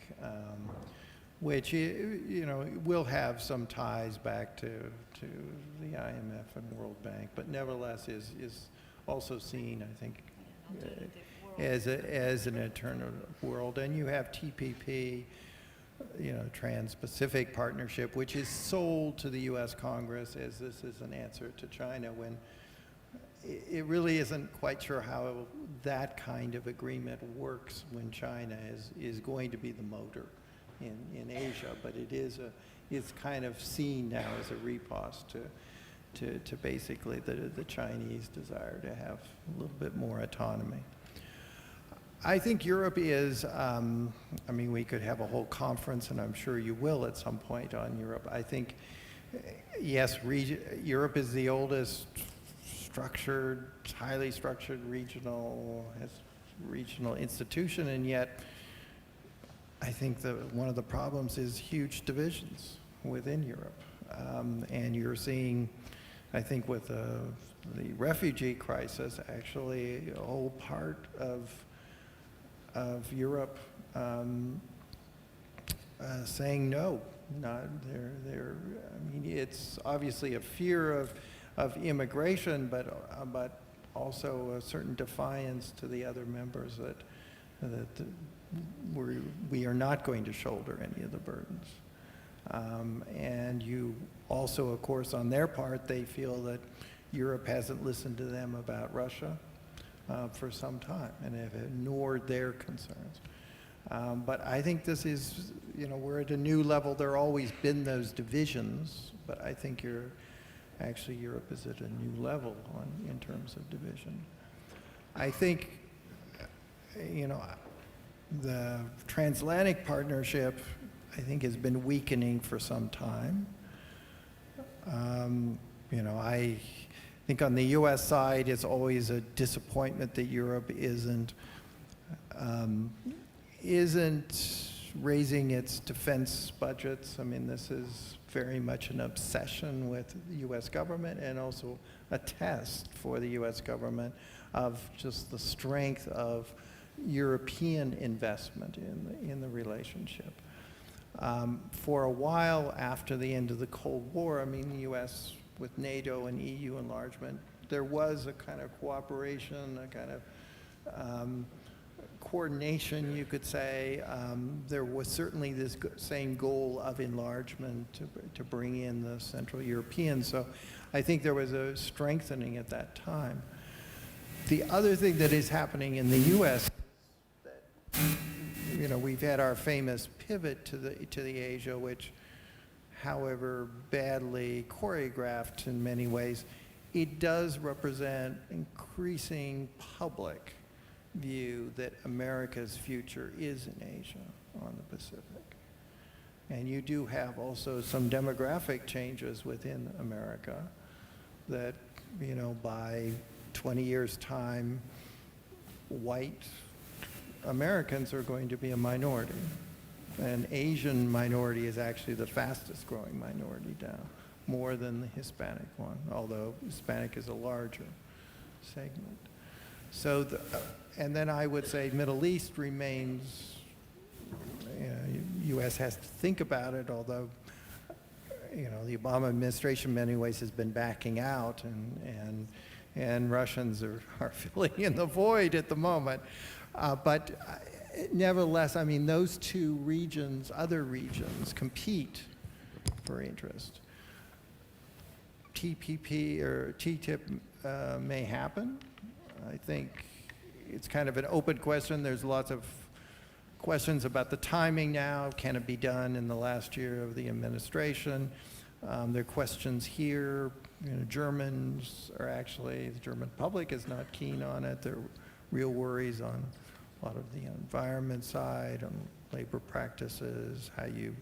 which, you know, will have some ties back to the IMF and World Bank, but nevertheless is also seen, I think, as an alternative world. And you have TPP, you know, Trans-Pacific Partnership, which is sold to the U.S. Congress as this is an answer to China, when it really isn't quite sure how that kind of agreement works when China is going to be the motor in Asia. But it's kind of seen now as a riposte to basically the Chinese desire to have a little bit more autonomy. I think Europe is, I mean, we could have a whole conference, and I'm sure you will at some point on Europe. I think, yes, Europe is the oldest structured, highly structured regional institution, and yet I think one of the problems is huge divisions within Europe. And you're seeing, I think with the refugee crisis, actually a whole part of Europe saying no. I mean, it's obviously a fear of immigration, but also a certain defiance to the other members that we are not going to shoulder any of the burdens. And you also, of course, on their part, they feel that Europe hasn't listened to them about Russia for some time and have ignored their concerns. But I think this is, you know, we're at a new level. There have always been those divisions, but I think actually Europe is at a new level in terms of division. I think, you know, the transatlantic partnership, I think, has been weakening for some time. You know, I think on the U.S. side, it's always a disappointment that Europe isn't raising its defense budgets. I mean, this is very much an obsession with the U.S. government, and also a test for the U.S. government of just the strength of European investment in the relationship. For a while after the end of the Cold War, I mean, the U.S. with NATO and EU enlargement, there was a kind of cooperation, a kind of coordination, you could say. There was certainly this same goal of enlargement to bring in the Central Europeans. So I think there was a strengthening at that time. The other thing that is happening in the U.S., you know, we've had our famous pivot to the Asia, which, however badly choreographed in many ways, it does represent increasing public view that America's future is in Asia, on the Pacific. And you do have also some demographic changes within America that, you know, by 20 years' time, white Americans are going to be a minority. And Asian minority is actually the fastest growing minority now, more than the Hispanic one, although Hispanic is a larger segment. So, and then I would say Middle East remains, you know, U.S. has to think about it, although, you know, the Obama administration in many ways has been backing out, and Russians are filling in the void at the moment. But nevertheless, I mean, those two regions, other regions, compete for interest. TPP or TTIP may happen. I think it's kind of an open question. There's lots of questions about the timing now. Can it be done in the last year of the administration? There are questions here. You know, Germans are actually, the German public is not keen on it. There are real worries on a lot of the environment side, on labor practices, how you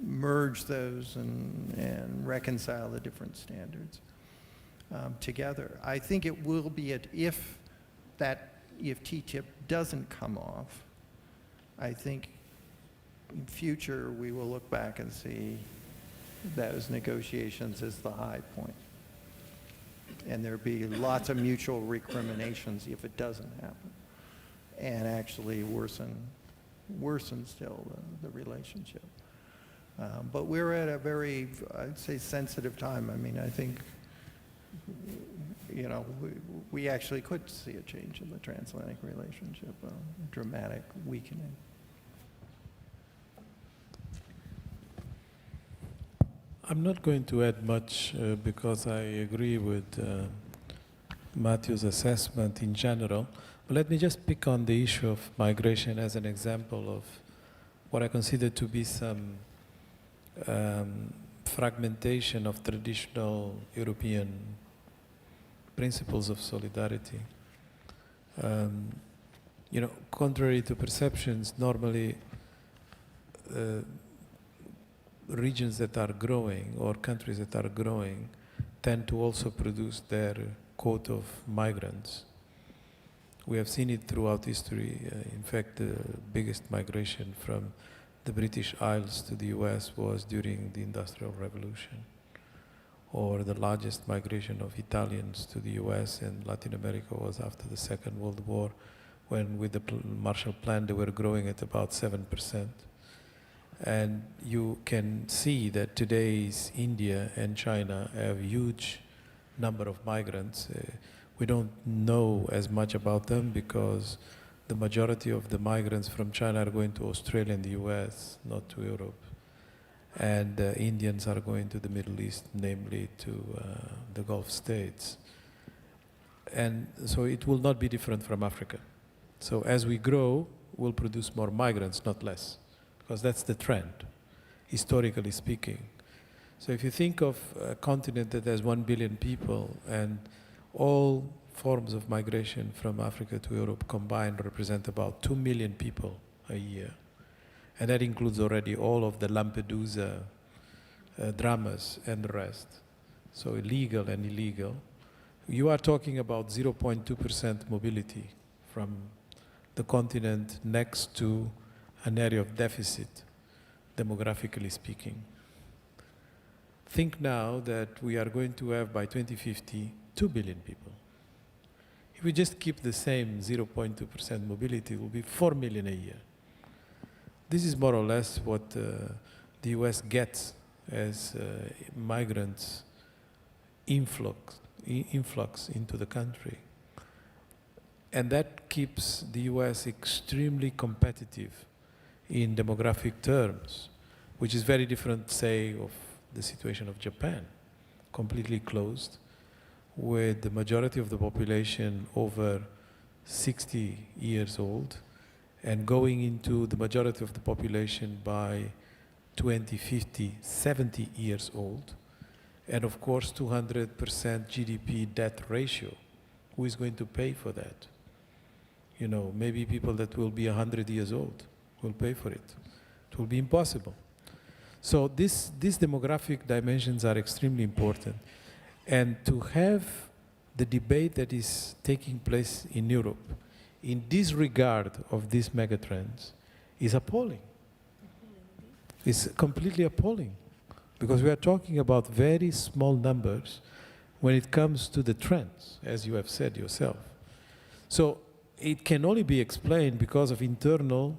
merge those and reconcile the different standards together. I think it will be, if TTIP doesn't come off, I think in future we will look back and see those negotiations as the high point. And there'll be lots of mutual recriminations if it doesn't happen, and actually worsen still the relationship. But we're at a very, I'd say, sensitive time. I mean, I think, you know, we actually could see a change in the transatlantic relationship, a dramatic weakening. I'm not going to add much because I agree with Mathew's assessment in general. But let me just pick on the issue of migration as an example of what I consider to be some fragmentation of traditional European principles of solidarity. You know, contrary to perceptions, normally regions that are growing or countries that are growing tend to also produce their quota of migrants. We have seen it throughout history. In fact, the biggest migration from the British Isles to the US was during the Industrial Revolution, or the largest migration of Italians to the US and Latin America was after the Second World War, when with the Marshall Plan they were growing at about 7%. And you can see that today's India and China have huge number of migrants. We don't know as much about them because the majority of the migrants from China are going to Australia and the US, not to Europe. And Indians are going to the Middle East, namely to the Gulf states. And so it will not be different from Africa. So as we grow, we'll produce more migrants, not less, because that's the trend, historically speaking. So if you think of a continent that has 1 billion people and all forms of migration from Africa to Europe combined represent about 2 million people a year. And that includes already all of the Lampedusa dramas and the rest. So legal and illegal. You are talking about 0.2% mobility from the continent next to an area of deficit, demographically speaking. Think now that we are going to have by 2050 2 billion people. If we just keep the same 0.2% mobility, it will be 4 million a year. This is more or less what the US gets as migrants influx into the country. And that keeps the US extremely competitive in demographic terms, which is very different, say, of the situation of Japan, completely closed, with the majority of the population over 60 years old, and going into the majority of the population by 2050, 70 years old, and of course 200% GDP debt ratio. Who is going to pay for that? You know, maybe people that will be 100 years old will pay for it. It will be impossible. So these demographic dimensions are extremely important. And to have the debate that is taking place in Europe in disregard of these megatrends is appalling. It's completely appalling, because we are talking about very small numbers when it comes to the trends, as you have said yourself. So it can only be explained because of internal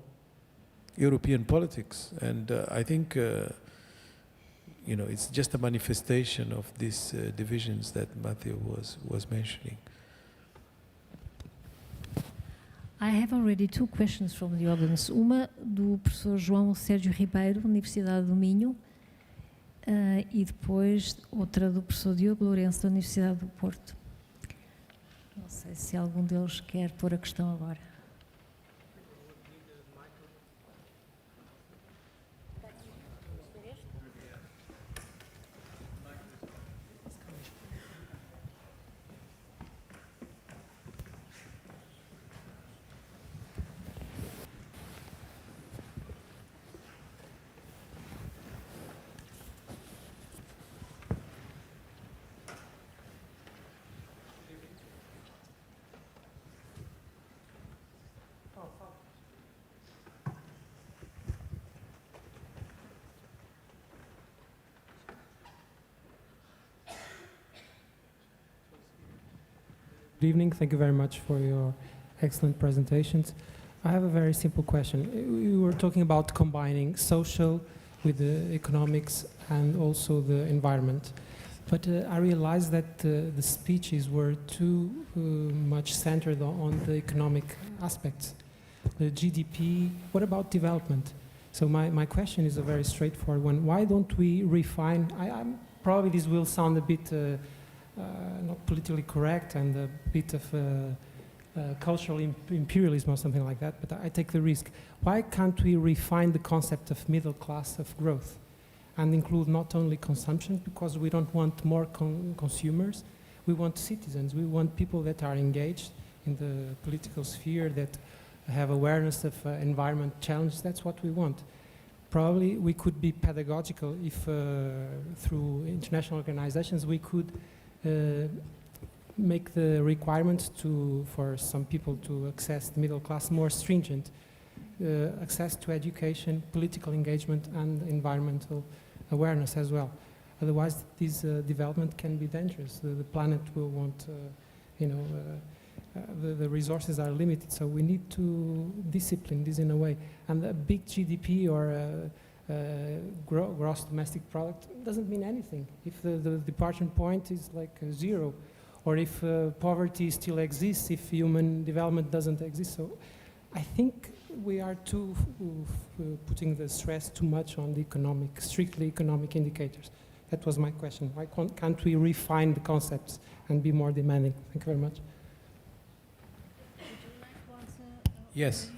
European politics. And I think you know, it's just a manifestation of these divisions that Mathew was mentioning. I have already two questions from the audience. Uma do professor João Sérgio Ribeiro, Universidade do Minho, e depois outra do professor Diogo Lourenço, da Universidade do Porto. Não sei se algum deles quer pôr a questão agora. Good evening. Thank you very much for your excellent presentations. I have a very simple question. We were talking about combining social with the economics and also the environment. But I realized that the speeches were too much centered on the economic aspects. The GDP, what about development? So my question is a very straightforward one. Why don't we refine, probably this will sound a bit not politically correct and a bit of cultural imperialism or something like that, but I take the risk. Why can't we refine the concept of middle class of growth and include not only consumption, because we don't want more consumers, we want citizens, we want people that are engaged in the political sphere, that have awareness of environment challenges. That's what we want. Probably we could be pedagogical if through international organizations we could make the requirements for some people to access the middle class more stringent. Access to education, political engagement, and environmental awareness as well. Otherwise, this development can be dangerous. The planet will want, the resources are limited, so we need to discipline this in a way. And a big GDP or gross domestic product doesn't mean anything if the departure point is like 0, or if poverty still exists, if human development doesn't exist. So I think we are putting the stress too much on the strictly economic indicators. That was my question. Why can't we refine the concepts and be more demanding? Thank you very much. Yes.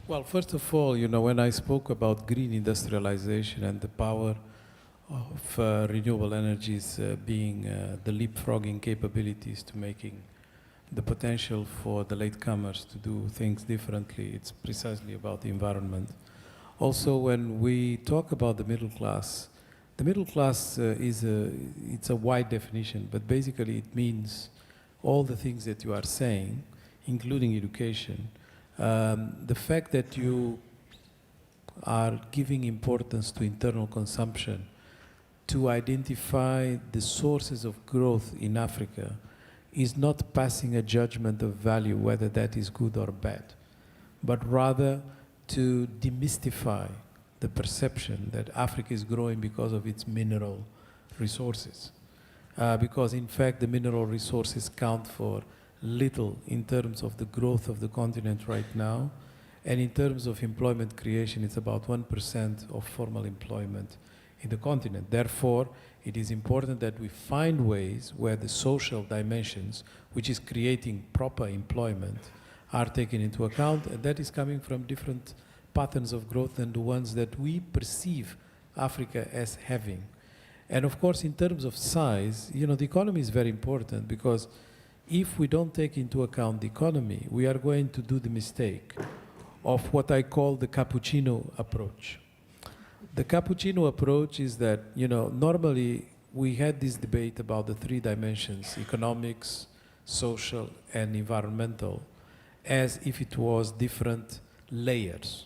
Well, first of all, when I spoke about green industrialization and the power of renewable energies being the leapfrogging capabilities to making the potential for the latecomers to do things differently, it's precisely about the environment. Also, when we talk about the middle class it's a wide definition, but basically it means all the things that you are saying, including education. The fact that you are giving importance to internal consumption, to identify the sources of growth in Africa, is not passing a judgment of value, whether that is good or bad, but rather to demystify the perception that Africa is growing because of its mineral resources. Because in fact, the mineral resources count for little in terms of the growth of the continent right now, and in terms of employment creation, it's about 1% of formal employment in the continent. Therefore, it is important that we find ways where the social dimensions, which is creating proper employment, are taken into account, and that is coming from different patterns of growth than the ones that we perceive Africa as having. And of course, in terms of size, the economy is very important, because if we don't take into account the economy, we are going to do the mistake of what I call the cappuccino approach. The cappuccino approach is that, normally we had this debate about the 3 dimensions, economics, social, and environmental, as if it was different layers.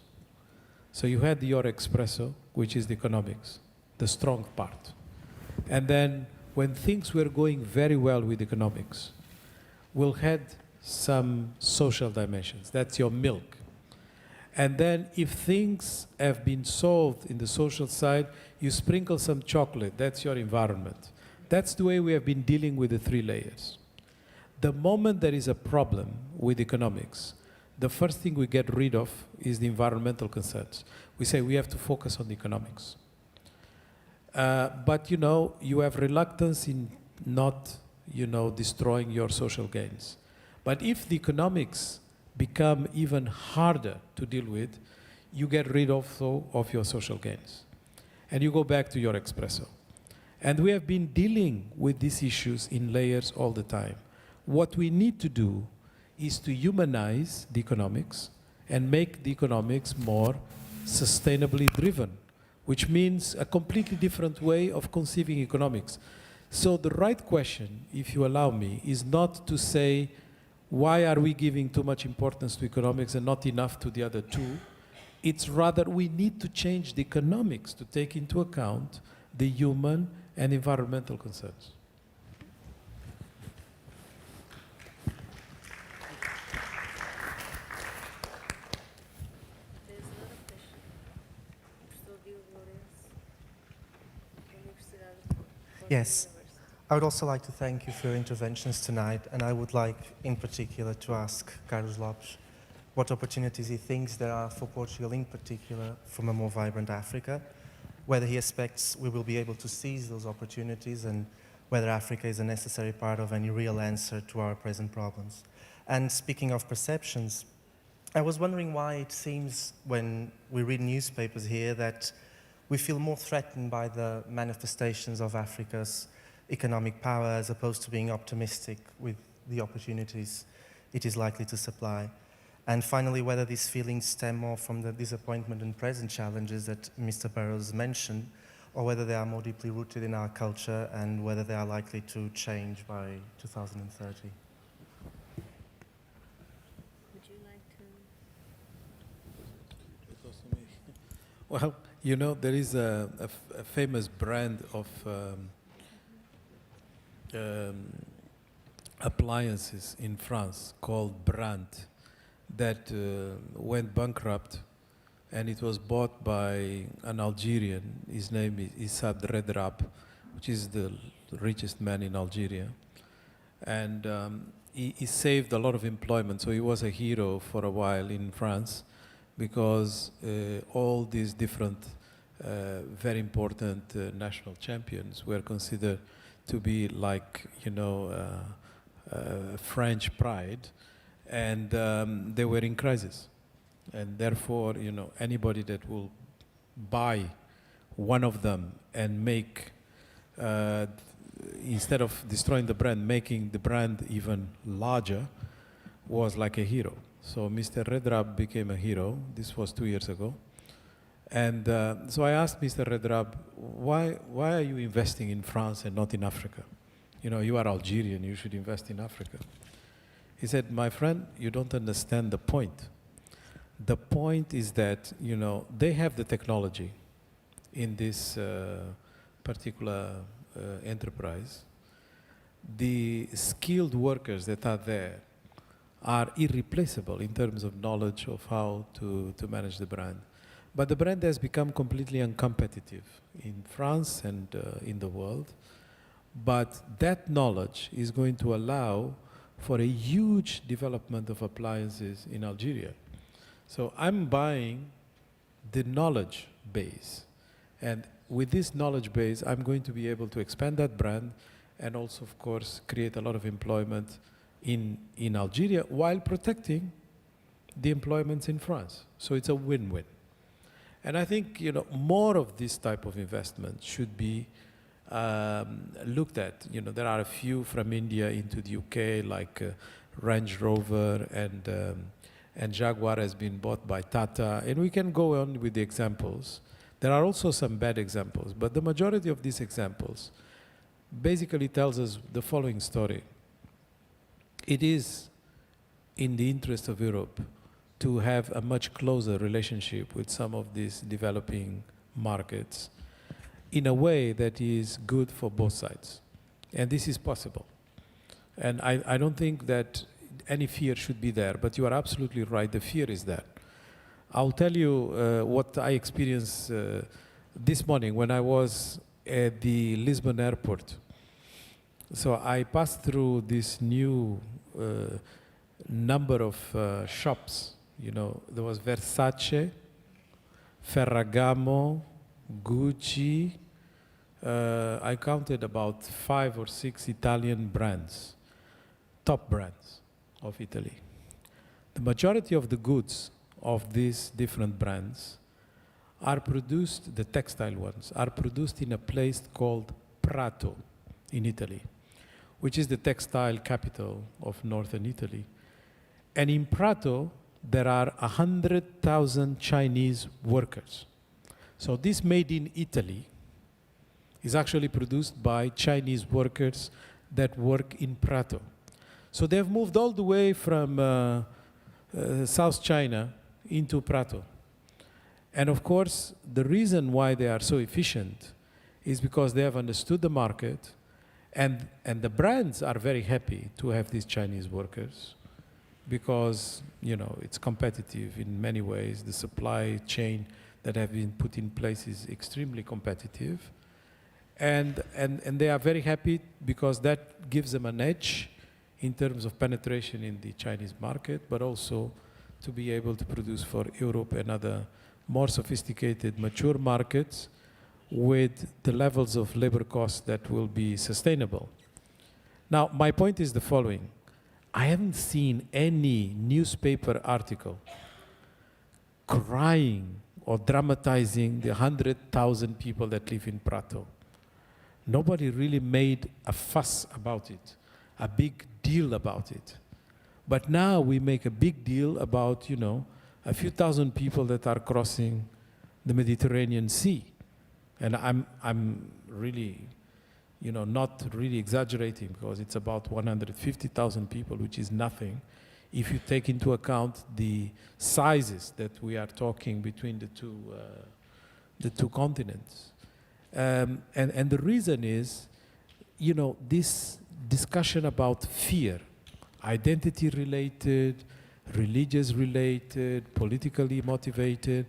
So you had your espresso, which is the economics, the strong part. And then when things were going very well with economics, we'll had some social dimensions. That's your milk. And then if things have been solved in the social side, you sprinkle some chocolate. That's your environment. That's the way we have been dealing with the 3 layers. The moment there is a problem with economics, the first thing we get rid of is the environmental concerns. We say we have to focus on the economics. But you have reluctance in not destroying your social gains. But if the economics become even harder to deal with, you get rid also of your social gains. And you go back to your espresso. And we have been dealing with these issues in layers all the time. What we need to do is to humanize the economics and make the economics more sustainably driven, which means a completely different way of conceiving economics. So the right question, if you allow me, is not to say, why are we giving too much importance to economics and not enough to the other 2? It's rather we need to change the economics to take into account the human and environmental concerns. Yes. I would also like to thank you for your interventions tonight, and I would like, in particular, to ask Carlos Lopes what opportunities he thinks there are for Portugal in particular from a more vibrant Africa, whether he expects we will be able to seize those opportunities, and whether Africa is a necessary part of any real answer to our present problems. And speaking of perceptions, I was wondering why it seems when we read newspapers here that we feel more threatened by the manifestations of Africa's economic power as opposed to being optimistic with the opportunities it is likely to supply. And finally, whether these feelings stem more from the disappointment and present challenges that Mr. Burrows mentioned, or whether they are more deeply rooted in our culture and whether they are likely to change by 2030. Would you like to? Well, you know, there is a famous brand of appliances in France called Brandt that went bankrupt, and it was bought by an Algerian. His name is Issad Redrab, which is the richest man in Algeria. And he saved a lot of employment, so he was a hero for a while in France, because all these different very important national champions were considered to be like, you know, French pride, and they were in crisis. And therefore, you know, anybody that will buy one of them and make, instead of destroying the brand, making the brand even larger, was like a hero. So Mr. Redrab became a hero. This was 2 years ago. And so I asked Mr. Redrab, why are you investing in France and not in Africa? You know, you are Algerian, you should invest in Africa. He said, my friend, you don't understand the point. The point is that, you know, they have the technology in this particular enterprise. The skilled workers that are there are irreplaceable in terms of knowledge of how to manage the brand. But the brand has become completely uncompetitive in France and in the world. But that knowledge is going to allow for a huge development of appliances in Algeria. So I'm buying the knowledge base. And with this knowledge base, I'm going to be able to expand that brand and also, of course, create a lot of employment in Algeria while protecting the employments in France. So it's a win-win. And I think, you know, more of this type of investment should be looked at. You know, there are a few from India into the UK, like Range Rover, and Jaguar has been bought by Tata, and we can go on with the examples. There are also some bad examples, but the majority of these examples basically tells us the following story. It is in the interest of Europe to have a much closer relationship with some of these developing markets in a way that is good for both sides. And this is possible. And I don't think that any fear should be there, but you are absolutely right, the fear is there. I'll tell you what I experienced this morning when I was at the Lisbon airport. So I passed through this new number of shops. You know, there was Versace, Ferragamo, Gucci. I counted about 5 or 6 Italian brands, top brands of Italy. The majority of the goods of these different brands are produced, the textile ones, are produced in a place called Prato in Italy, which is the textile capital of northern Italy. And in Prato, there are 100,000 Chinese workers. So this made in Italy is actually produced by Chinese workers that work in Prato. So they've moved all the way from South China into Prato. And of course, the reason why they are so efficient is because they have understood the market, and the brands are very happy to have these Chinese workers because, you know, it's competitive in many ways. The supply chain that have been put in place is extremely competitive. And they are very happy because that gives them an edge in terms of penetration in the Chinese market, but also to be able to produce for Europe and other more sophisticated, mature markets with the levels of labor costs that will be sustainable. Now, my point is the following. I haven't seen any newspaper article crying or dramatizing the 100,000 people that live in Prato. Nobody really made a fuss about it, a big deal about it. But now we make a big deal about, you know, a few thousand people that are crossing the Mediterranean Sea. And I'm really, you know, not really exaggerating, because it's about 150,000 people, which is nothing if you take into account the sizes that we are talking between the two continents. And the reason is, you know, this discussion about fear, identity-related, religious-related, politically motivated,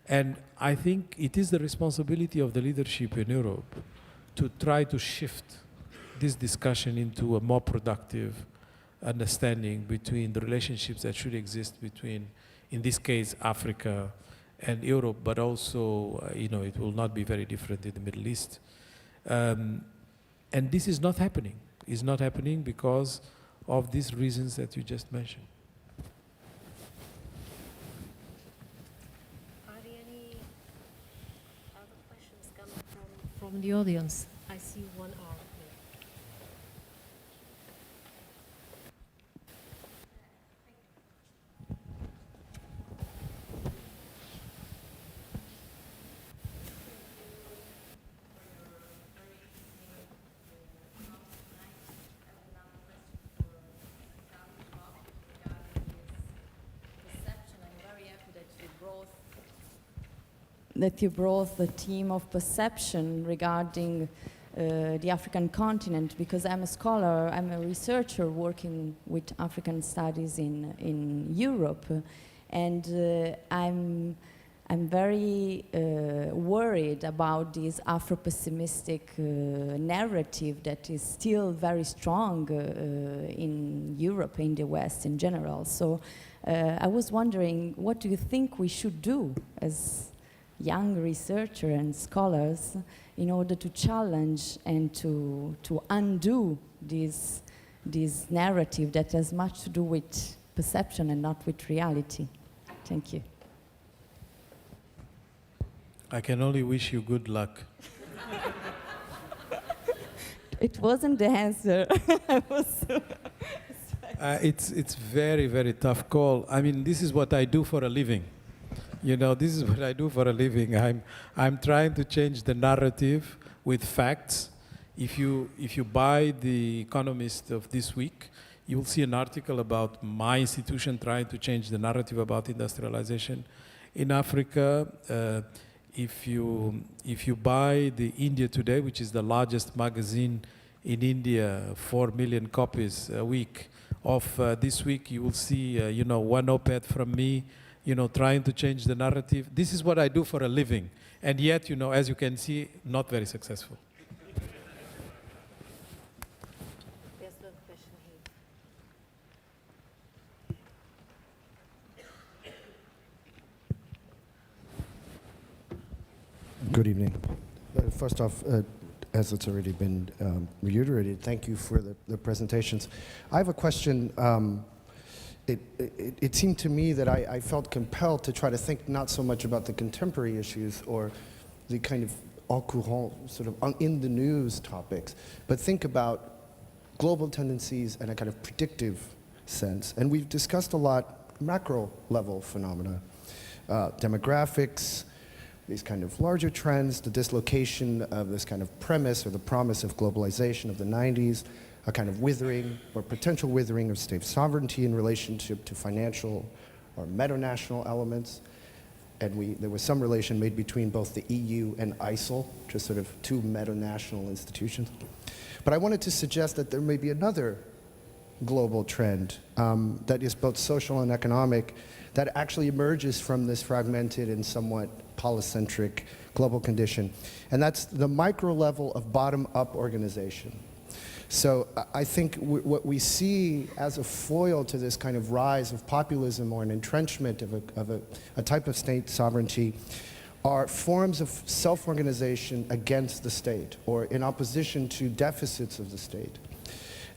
and I think it is the responsibility of the leadership in Europe to try to shift this discussion into a more productive understanding between the relationships that should exist between, in this case, Africa and Europe, but also, you know, it will not be very different in the Middle East. And this is not happening. It's not happening because of these reasons that you just mentioned. Are there any other questions coming from the audience? I see one arm here. That you brought the theme of perception regarding the African continent, because I'm a scholar, I'm a researcher working with African studies in Europe, and I'm very worried about this Afro-pessimistic narrative that is still very strong in Europe, in the West in general. So I was wondering, what do you think we should do as young researchers and scholars in order to challenge and to undo this narrative that has much to do with perception and not with reality? Thank you. I can only wish you good luck. It wasn't the answer. I was it's very, very tough call. I mean, this is what I do for a living. You know, this is what I do for a living. I'm trying to change the narrative with facts. If you buy The Economist of this week, you'll see an article about my institution trying to change the narrative about industrialization in Africa. If you buy the India Today, which is the largest magazine in India, 4 million copies a week of this week, you will see you know, one op-ed from me, you know, trying to change the narrative. This is what I do for a living, and yet, you know, as you can see, not very successful. There's one question here. Good evening. First off, as it's already been reiterated, thank you for the presentations. I have a question. It seemed to me that I felt compelled to try to think not so much about the contemporary issues or the kind of au courant, sort of in the news topics, but think about global tendencies in a kind of predictive sense. And we've discussed a lot macro level phenomena, demographics, these kind of larger trends, the dislocation of this kind of premise or the promise of globalization of the 90s, a kind of withering or potential withering of state sovereignty in relationship to financial or meta-national elements. And there was some relation made between both the EU and ISIL, just sort of two meta-national institutions. But I wanted to suggest that there may be another global trend that is both social and economic that actually emerges from this fragmented and somewhat polycentric global condition. And that's the micro level of bottom-up organization. So I think what we see as a foil to this kind of rise of populism or an entrenchment of a type of state sovereignty are forms of self-organization against the state or in opposition to deficits of the state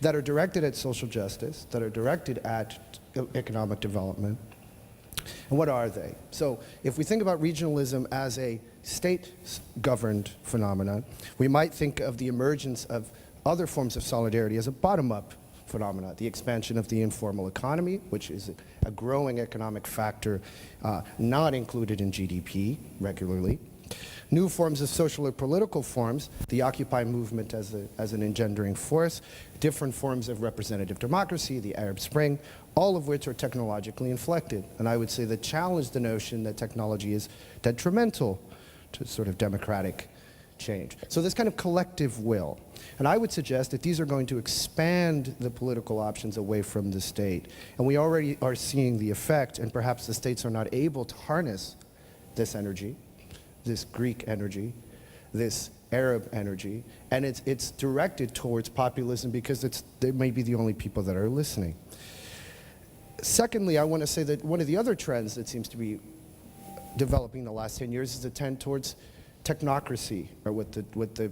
that are directed at social justice, that are directed at economic development. And what are they? So if we think about regionalism as a state-governed phenomenon, we might think of the emergence of other forms of solidarity as a bottom-up phenomena, the expansion of the informal economy, which is a growing economic factor not included in GDP regularly. New forms of social or political forms, the Occupy movement as an engendering force, different forms of representative democracy, the Arab Spring, all of which are technologically inflected. And I would say that challenge the notion that technology is detrimental to sort of democratic change. So this kind of collective will. And I would suggest that these are going to expand the political options away from the state. And we already are seeing the effect, and perhaps the states are not able to harness this energy, this Greek energy, this Arab energy, and it's directed towards populism because they may be the only people that are listening. Secondly, I want to say that one of the other trends that seems to be developing in the last 10 years is a trend towards technocracy, or what the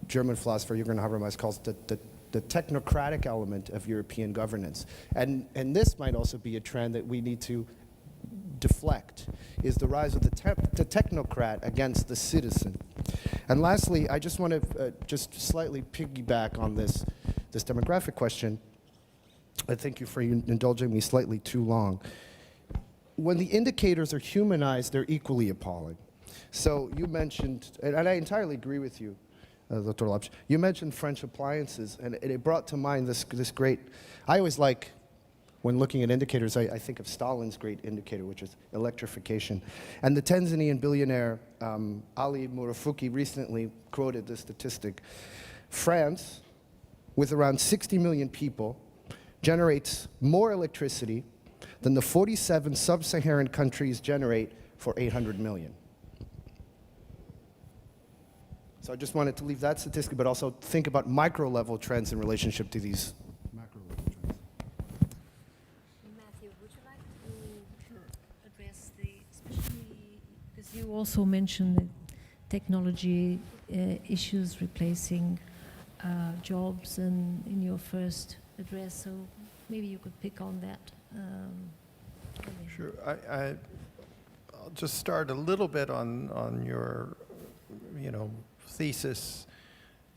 German philosopher Jürgen Habermas calls the technocratic element of European governance. And this might also be a trend that we need to deflect, is the rise of the technocrat against the citizen. And lastly, I just want to just slightly piggyback on this demographic question. I thank you for indulging me slightly too long. When the indicators are humanized, they're equally appalling. So you mentioned, and I entirely agree with you, Dr. Lopes, you mentioned French appliances, and it brought to mind this great, I always like, when looking at indicators, I think of Stalin's great indicator, which is electrification. And the Tanzanian billionaire Ali Murafuki recently quoted this statistic. France, with around 60 million people, generates more electricity than the 47 sub-Saharan countries generate for 800 million. So I just wanted to leave that statistic, but also think about micro-level trends in relationship to these macro-level trends. Mathew, would you like to address especially because you also mentioned the technology issues replacing jobs in your first address, so maybe you could pick on that. Sure. I'll just start a little bit on your, thesis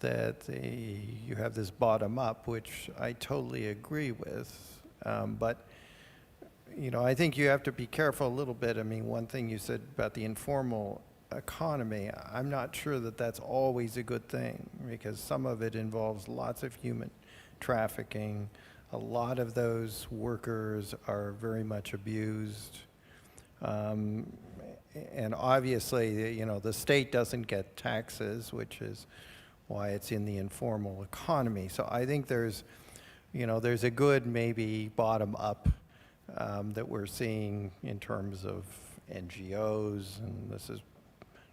that you have this bottom up, which I totally agree with. But, I think you have to be careful a little bit. I mean, one thing you said about the informal economy, I'm not sure that that's always a good thing, because some of it involves lots of human trafficking. A lot of those workers are very much abused. And obviously, the state doesn't get taxes, which is why it's in the informal economy. So I think there's a good maybe bottom up that we're seeing in terms of NGOs, and this is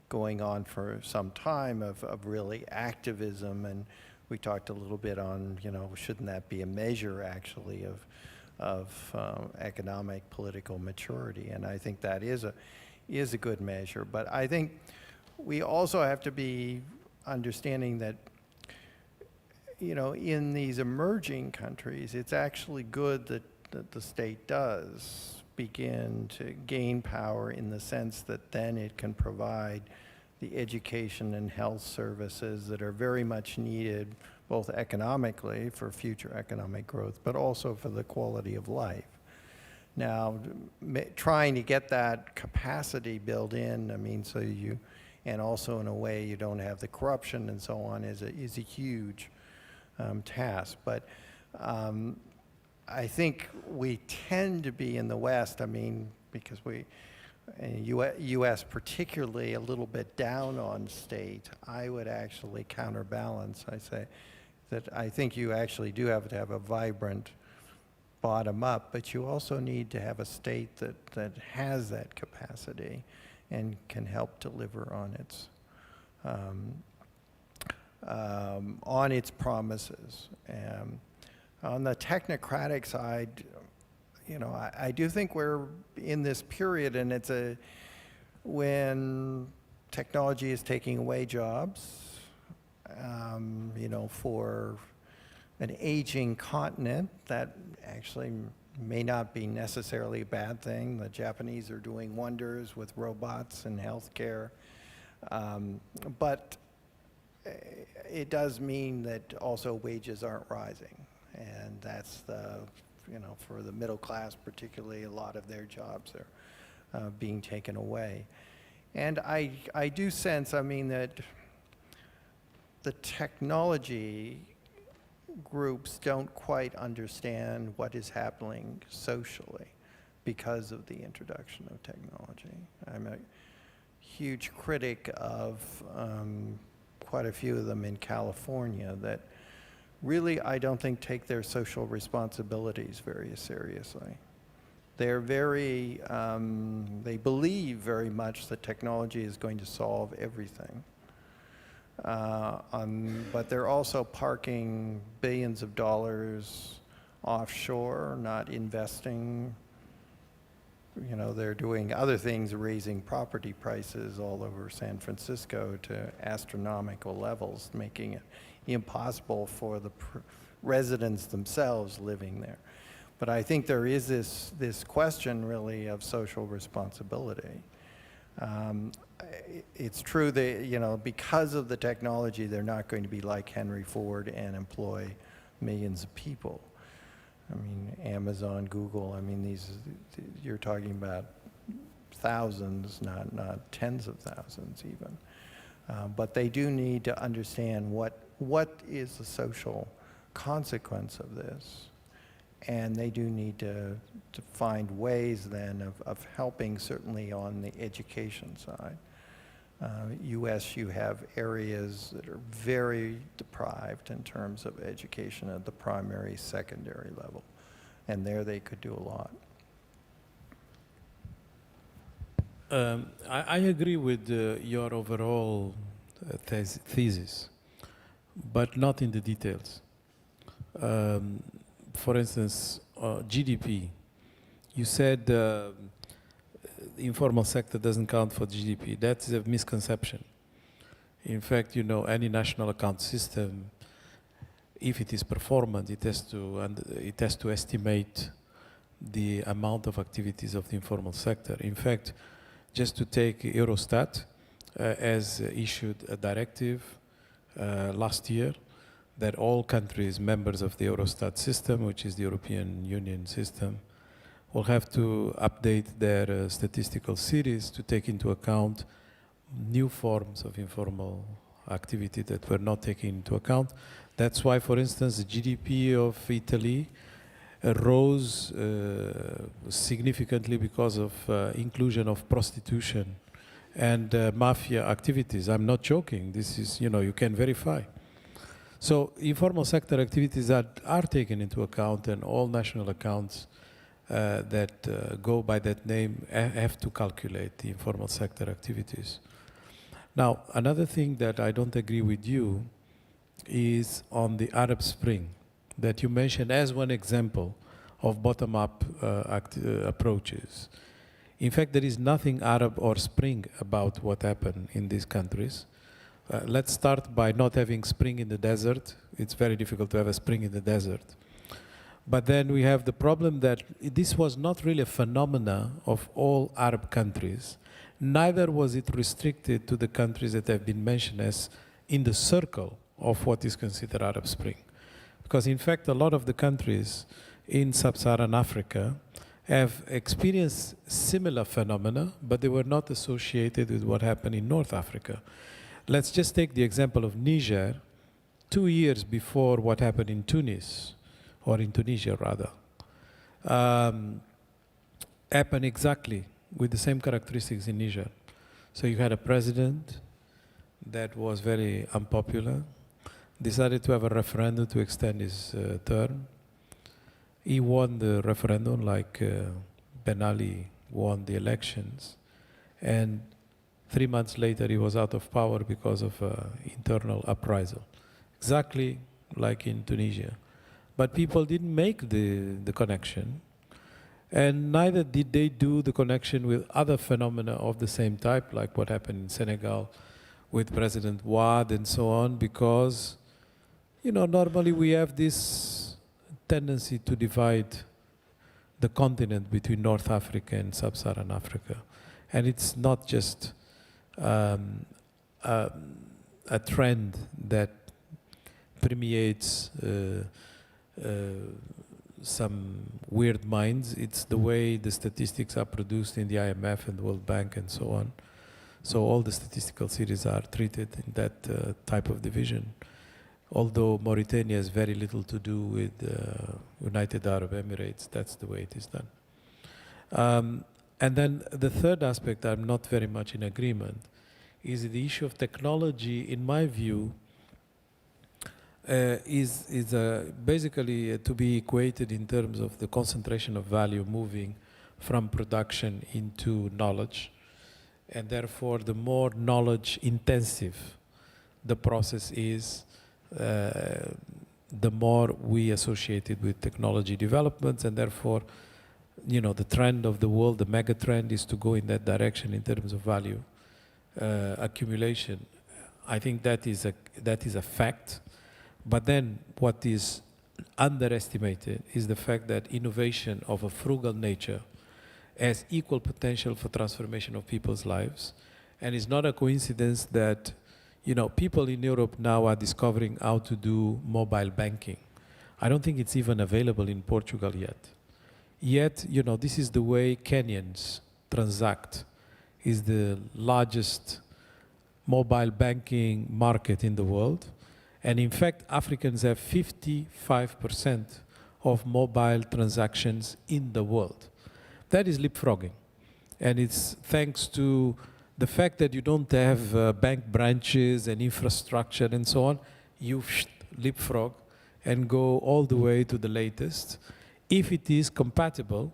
going on for some time of really activism. And we talked a little bit on, shouldn't that be a measure actually of economic political maturity? And I think that is a good measure. But I think we also have to be understanding that, in these emerging countries, it's actually good that the state does begin to gain power, in the sense that then it can provide the education and health services that are very much needed, both economically for future economic growth, but also for the quality of life. Now, trying to get that capacity built in, and also in a way you don't have the corruption and so on, is a huge task. But I think we tend to be in the West, because U.S. particularly, a little bit down on state. I would actually counterbalance. I say that I think you actually do have to have a vibrant bottom up, but you also need to have a state that has that capacity and can help deliver on its promises. On the technocratic side, you know, I do think we're in this period, and it's when technology is taking away jobs, you know, for an aging continent, that actually may not be necessarily a bad thing. The Japanese are doing wonders with robots and healthcare, but it does mean that also wages aren't rising, and that's the, you know, for the middle class particularly, a lot of their jobs are being taken away. And I do sense, I mean, that the technology groups don't quite understand what is happening socially because of the introduction of technology. I'm a huge critic of quite a few of them in California that really, I don't think, take their social responsibilities very seriously. They're very, they believe very much that technology is going to solve everything. But they're also parking billions of dollars offshore, not investing. You know, they're doing other things, raising property prices all over San Francisco to astronomical levels, making it impossible for the residents themselves living there. But I think there is this question really of social responsibility. It's true that, you know, because of the technology, they're not going to be like Henry Ford and employ millions of people. I mean, Amazon, Google, I mean, you're talking about thousands, not tens of thousands even. But they do need to understand what is the social consequence of this. And they do need to find ways then of helping, certainly on the education side. US, you have areas that are very deprived in terms of education at the primary, secondary level. And there they could do a lot. I agree with your overall thesis, but not in the details. For instance, GDP. You said the informal sector doesn't count for GDP. That's a misconception. In fact, you know, any national account system, if it is performant, it has to estimate the amount of activities of the informal sector. In fact, just to take Eurostat, has issued a directive last year that all countries members of the Eurostat system, which is the European Union system, will have to update their statistical series to take into account new forms of informal activity that were not taken into account. That's why, for instance, the GDP of Italy rose significantly because of inclusion of prostitution and mafia activities. I'm not joking. This is, you know, you can verify. So informal sector activities are taken into account, and all national accounts that go by that name have to calculate the informal sector activities. Now, another thing that I don't agree with you is on the Arab Spring that you mentioned as one example of bottom-up approaches. In fact, there is nothing Arab or Spring about what happened in these countries. Let's start by not having spring in the desert. It's very difficult to have a spring in the desert. But then we have the problem that this was not really a phenomena of all Arab countries. Neither was it restricted to the countries that have been mentioned as in the circle of what is considered Arab Spring. Because in fact, a lot of the countries in sub-Saharan Africa have experienced similar phenomena, but they were not associated with what happened in North Africa. Let's just take the example of Niger, 2 years before what happened in Tunis, or in Tunisia rather, happened exactly with the same characteristics in Niger. So you had a president that was very unpopular, decided to have a referendum to extend his term, he won the referendum like Ben Ali won the elections, and 3 months later he was out of power because of internal uprisal, exactly like in Tunisia. But people didn't make the connection, and neither did they do the connection with other phenomena of the same type, like what happened in Senegal with President Wade and so on, because, you know, normally we have this tendency to divide the continent between North Africa and Sub-Saharan Africa. And it's not just a trend that permeates some weird minds. It's the way the statistics are produced in the IMF and the World Bank and so on. So all the statistical series are treated in that type of division. Although Mauritania has very little to do with United Arab Emirates, that's the way it is done. And then the third aspect I'm not very much in agreement is the issue of technology, in my view, is basically to be equated in terms of the concentration of value moving from production into knowledge. And therefore, the more knowledge intensive the process is, the more we associate it with technology developments, and therefore, you know, the trend of the world, the mega trend, is to go in that direction in terms of value accumulation. I think that is a fact. But then what is underestimated is the fact that innovation of a frugal nature has equal potential for transformation of people's lives. And it's not a coincidence that, you know, people in Europe now are discovering how to do mobile banking. I don't think it's even available in Portugal yet. Yet, you know, this is the way Kenyans transact. Is the largest mobile banking market in the world. And in fact, Africans have 55% of mobile transactions in the world. That is leapfrogging. And it's thanks to the fact that you don't have bank branches and infrastructure and so on. You leapfrog and go all the way to the latest, if it is compatible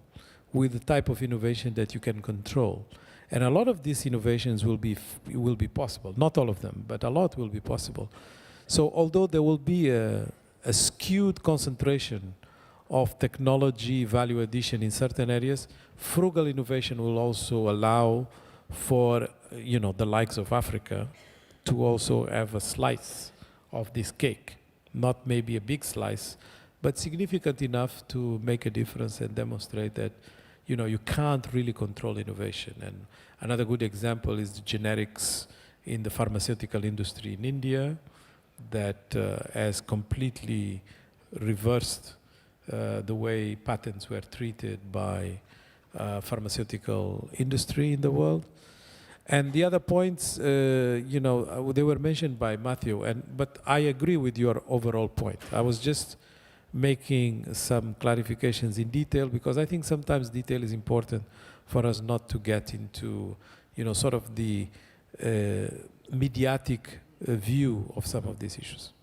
with the type of innovation that you can control. And a lot of these innovations will be possible. Not all of them, but a lot will be possible. So although there will be a skewed concentration of technology value addition in certain areas, frugal innovation will also allow for, you know, the likes of Africa to also have a slice of this cake. Not maybe a big slice, but significant enough to make a difference and demonstrate that, you know, you can't really control innovation. And another good example is the generics in the pharmaceutical industry in India, that has completely reversed the way patents were treated by pharmaceutical industry in the world. And the other points, you know, they were mentioned by Mathew, but I agree with your overall point. I was just making some clarifications in detail, because I think sometimes detail is important for us not to get into, you know, sort of the mediatic view of some of these issues.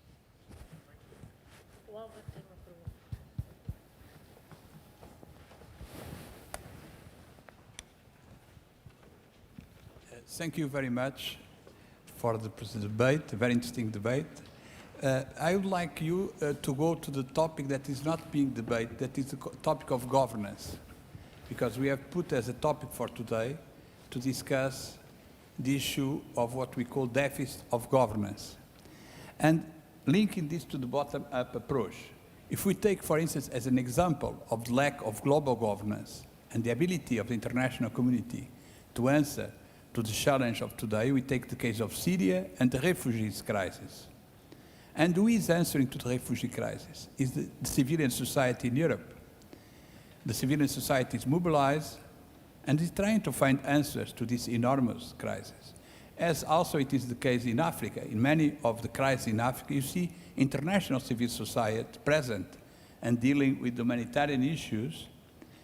Thank you very much for the debate, a very interesting debate. I would like you to go to the topic that is not being debated, that is the topic of governance, because we have put as a topic for today to discuss the issue of what we call deficit of governance. And linking this to the bottom-up approach, if we take, for instance, as an example of the lack of global governance and the ability of the international community to answer to the challenge of today, we take the case of Syria and the refugees crisis. And who is answering to the refugee crisis? Is the civilian society in Europe. The civilian society is mobilized and is trying to find answers to this enormous crisis. As also it is the case in Africa. In many of the crises in Africa, you see international civil society present and dealing with humanitarian issues.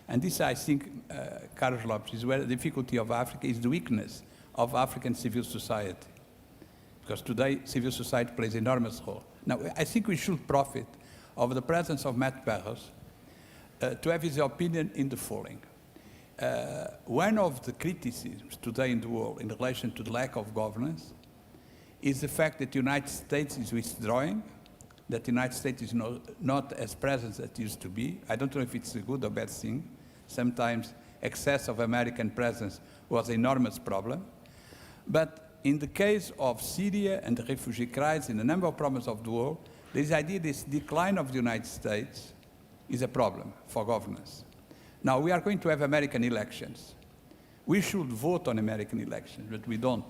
And this, I think, Carlos Lopes, is where the difficulty of Africa is the weakness of African civil society. Because today, civil society plays an enormous role. Now, I think we should profit of the presence of Matt Burrows to have his opinion in the following. One of the criticisms today in the world in relation to the lack of governance is the fact that the United States is withdrawing, that the United States is not as present as it used to be. I don't know if it's a good or bad thing. Sometimes excess of American presence was an enormous problem. But in the case of Syria and the refugee crisis in a number of problems of the world, this idea, this decline of the United States is a problem for governance. Now, we are going to have American elections. We should vote on American elections, but we don't,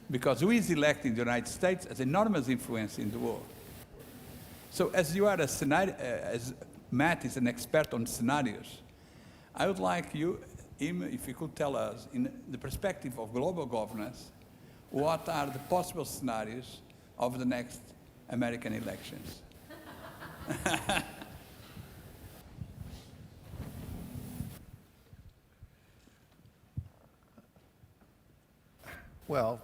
because who is elected in the United States has enormous influence in the world. So as you are as Matt is an expert on scenarios, I would like him, if you could tell us, in the perspective of global governance, what are the possible scenarios of the next American elections? Well,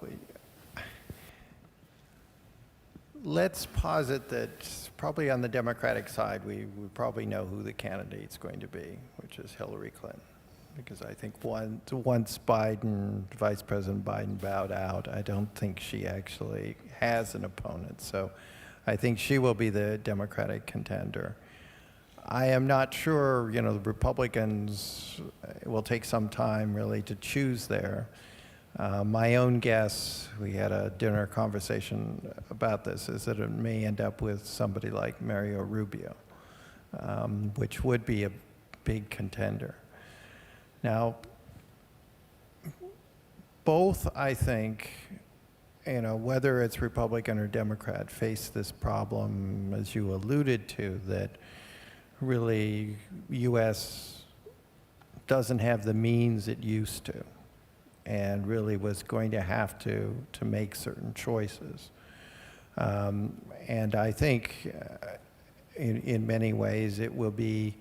let's posit that probably on the Democratic side, we probably know who the candidate's going to be, which is Hillary Clinton. Because I think once Vice President Biden bowed out, I don't think she actually has an opponent. So I think she will be the Democratic contender. I am not sure, the Republicans will take some time really to choose there. My own guess, we had a dinner conversation about this, is that it may end up with somebody like Mario Rubio, which would be a big contender. Now, both, I think, whether it's Republican or Democrat, face this problem, as you alluded to, that really U.S. doesn't have the means it used to, and really was going to have to make certain choices. And I think in many ways it will be,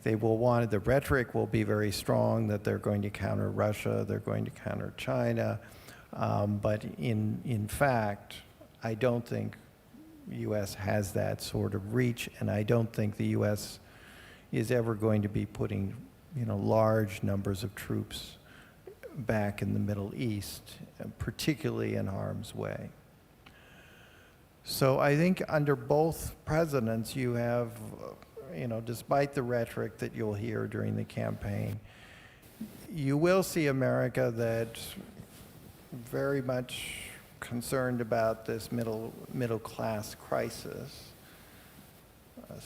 they will want, the rhetoric will be very strong that they're going to counter Russia, they're going to counter China, but in fact, I don't think U.S. has that sort of reach, and I don't think the U.S. is ever going to be putting, large numbers of troops back in the Middle East, particularly in harm's way. So I think under both presidents, you have, despite the rhetoric that you'll hear during the campaign, you will see America that's very much concerned about this middle class crisis.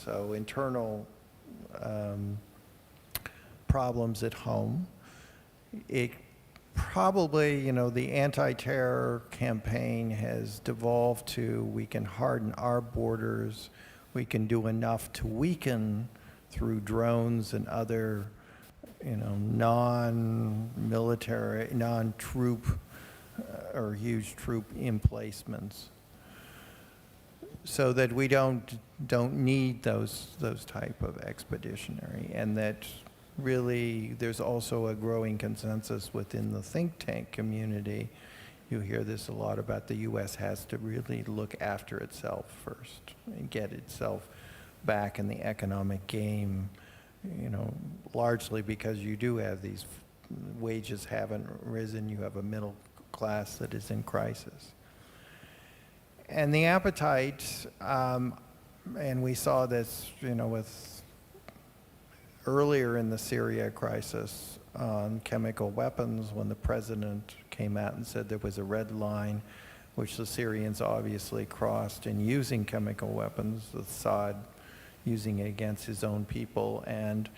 So internal problems at home. It probably, the anti-terror campaign has devolved to, we can harden our borders, we can do enough to weaken through drones and other, non-military, non-troop or huge troop emplacements, so that we don't need those type of expeditionary, and that really there's also a growing consensus within the think tank community. You hear this a lot about the U.S. has to really look after itself first and get itself back in the economic game, largely because you do have these wages haven't risen, you have a middle class that is in crisis. And the appetite, and we saw this, with earlier in the Syria crisis on chemical weapons, when the president came out and said there was a red line which the Syrians obviously crossed in using chemical weapons, Assad using it against his own people, and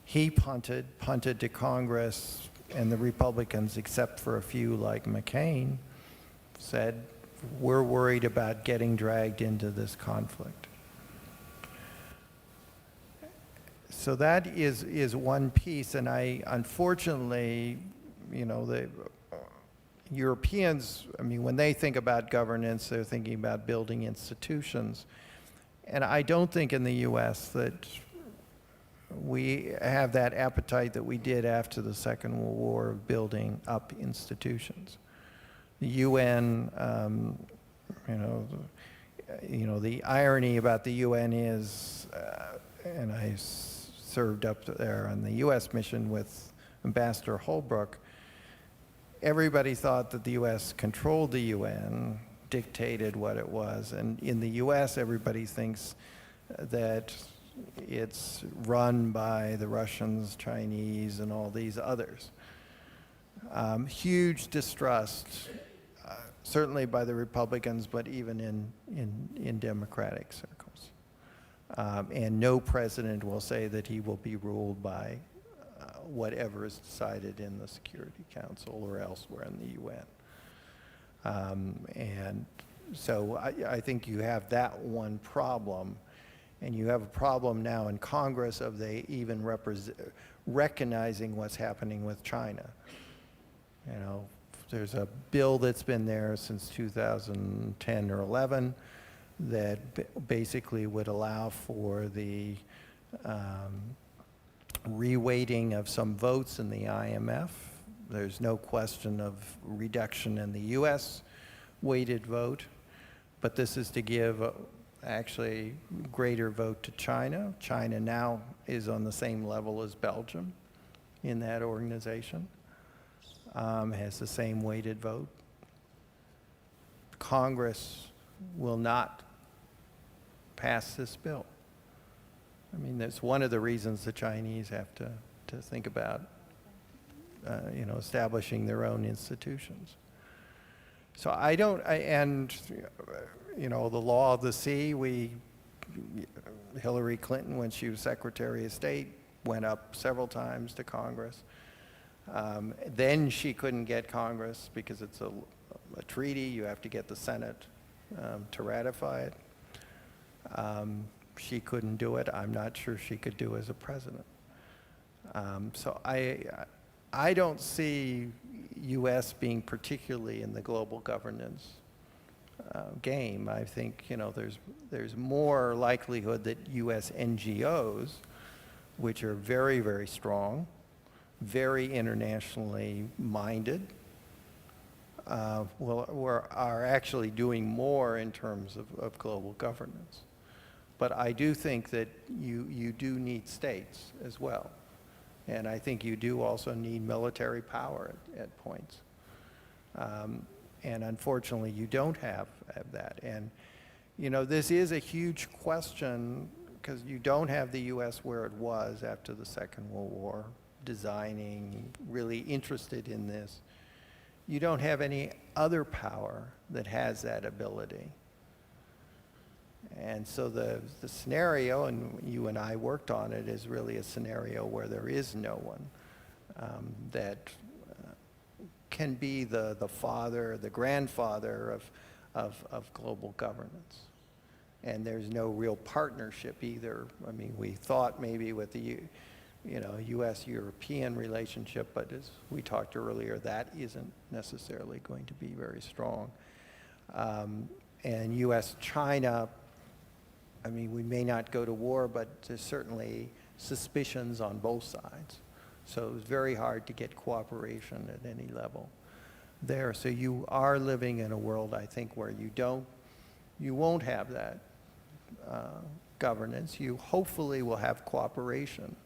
he punted to Congress, and the Republicans, except for a few like McCain, said, we're worried about getting dragged into this conflict. So that is one piece, and unfortunately, the Europeans, when they think about governance, they're thinking about building institutions. And I don't think in the U.S. that we have that appetite that we did after the Second World War of building up institutions. The UN, the irony about the UN is, and I served up there on the U.S. mission with Ambassador Holbrooke, everybody thought that the U.S. controlled the UN, dictated what it was, and in the U.S. everybody thinks that it's run by the Russians, Chinese, and all these others. Huge distrust, certainly by the Republicans, but even in Democratic circles. And no president will say that he will be ruled by whatever is decided in the Security Council or elsewhere in the UN. And so I think you have that one problem, and you have a problem now in Congress of they even recognizing what's happening with China. You know, there's a bill that's been there since 2010 or 11 that basically would allow for the reweighting of some votes in the IMF. There's no question of reduction in the US weighted vote, but this is to give actually greater vote to China. China now is on the same level as Belgium in that organization, has the same weighted vote. Congress will not pass this bill. I mean, that's one of the reasons the Chinese have to think about you know, establishing their own institutions. So and you know, the law of the sea, Hillary Clinton, when she was Secretary of State, went up several times to Congress. Then she couldn't get Congress because it's a treaty. You have to get the Senate to ratify it. She couldn't do it. I'm not sure she could do as a president. So I don't see U.S. being particularly in the global governance game. I think, you know, there's more likelihood that U.S. NGOs, which are very, very strong, very internationally minded, are actually doing more in terms of global governance. But I do think that you do need states as well. And I think you do also need military power at points. And unfortunately, you don't have that. And, you know, this is a huge question because you don't have the U.S. where it was after the Second World War, designing, really interested in this. You don't have any other power that has that ability. And so the scenario, and you and I worked on it, is really a scenario where there is no one that can be the father, the grandfather of global governance. And there's no real partnership either. I mean, we thought maybe with the U.S.-European relationship, but as we talked earlier, that isn't necessarily going to be very strong. And U.S.-China, I mean, we may not go to war, but there's certainly suspicions on both sides. So it's very hard to get cooperation at any level there. So you are living in a world, I think, where you won't have that governance. You hopefully will have cooperation.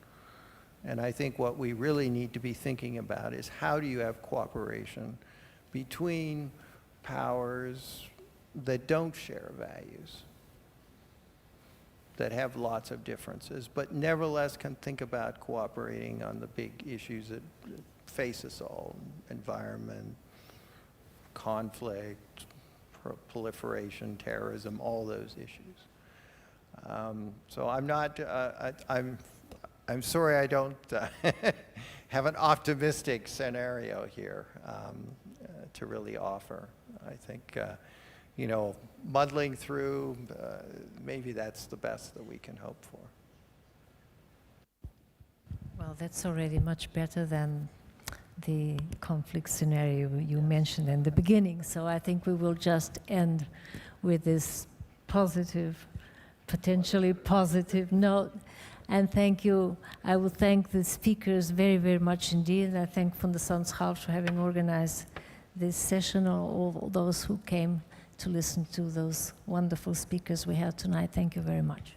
And I think what we really need to be thinking about is how do you have cooperation between powers that don't share values, that have lots of differences, but nevertheless can think about cooperating on the big issues that face us all: environment, conflict, proliferation, terrorism, all those issues. So I'm not, I'm sorry I don't have an optimistic scenario here to really offer. I think, you know, muddling through, maybe that's the best that we can hope for. Well, that's already much better than the conflict scenario you mentioned in the beginning. So I think we will just end with this positive, potentially positive note. And thank you. I will thank the speakers very, very much indeed. I thank Fundação de Serralves for having organized this session, all those who came to listen to those wonderful speakers we had tonight. Thank you very much.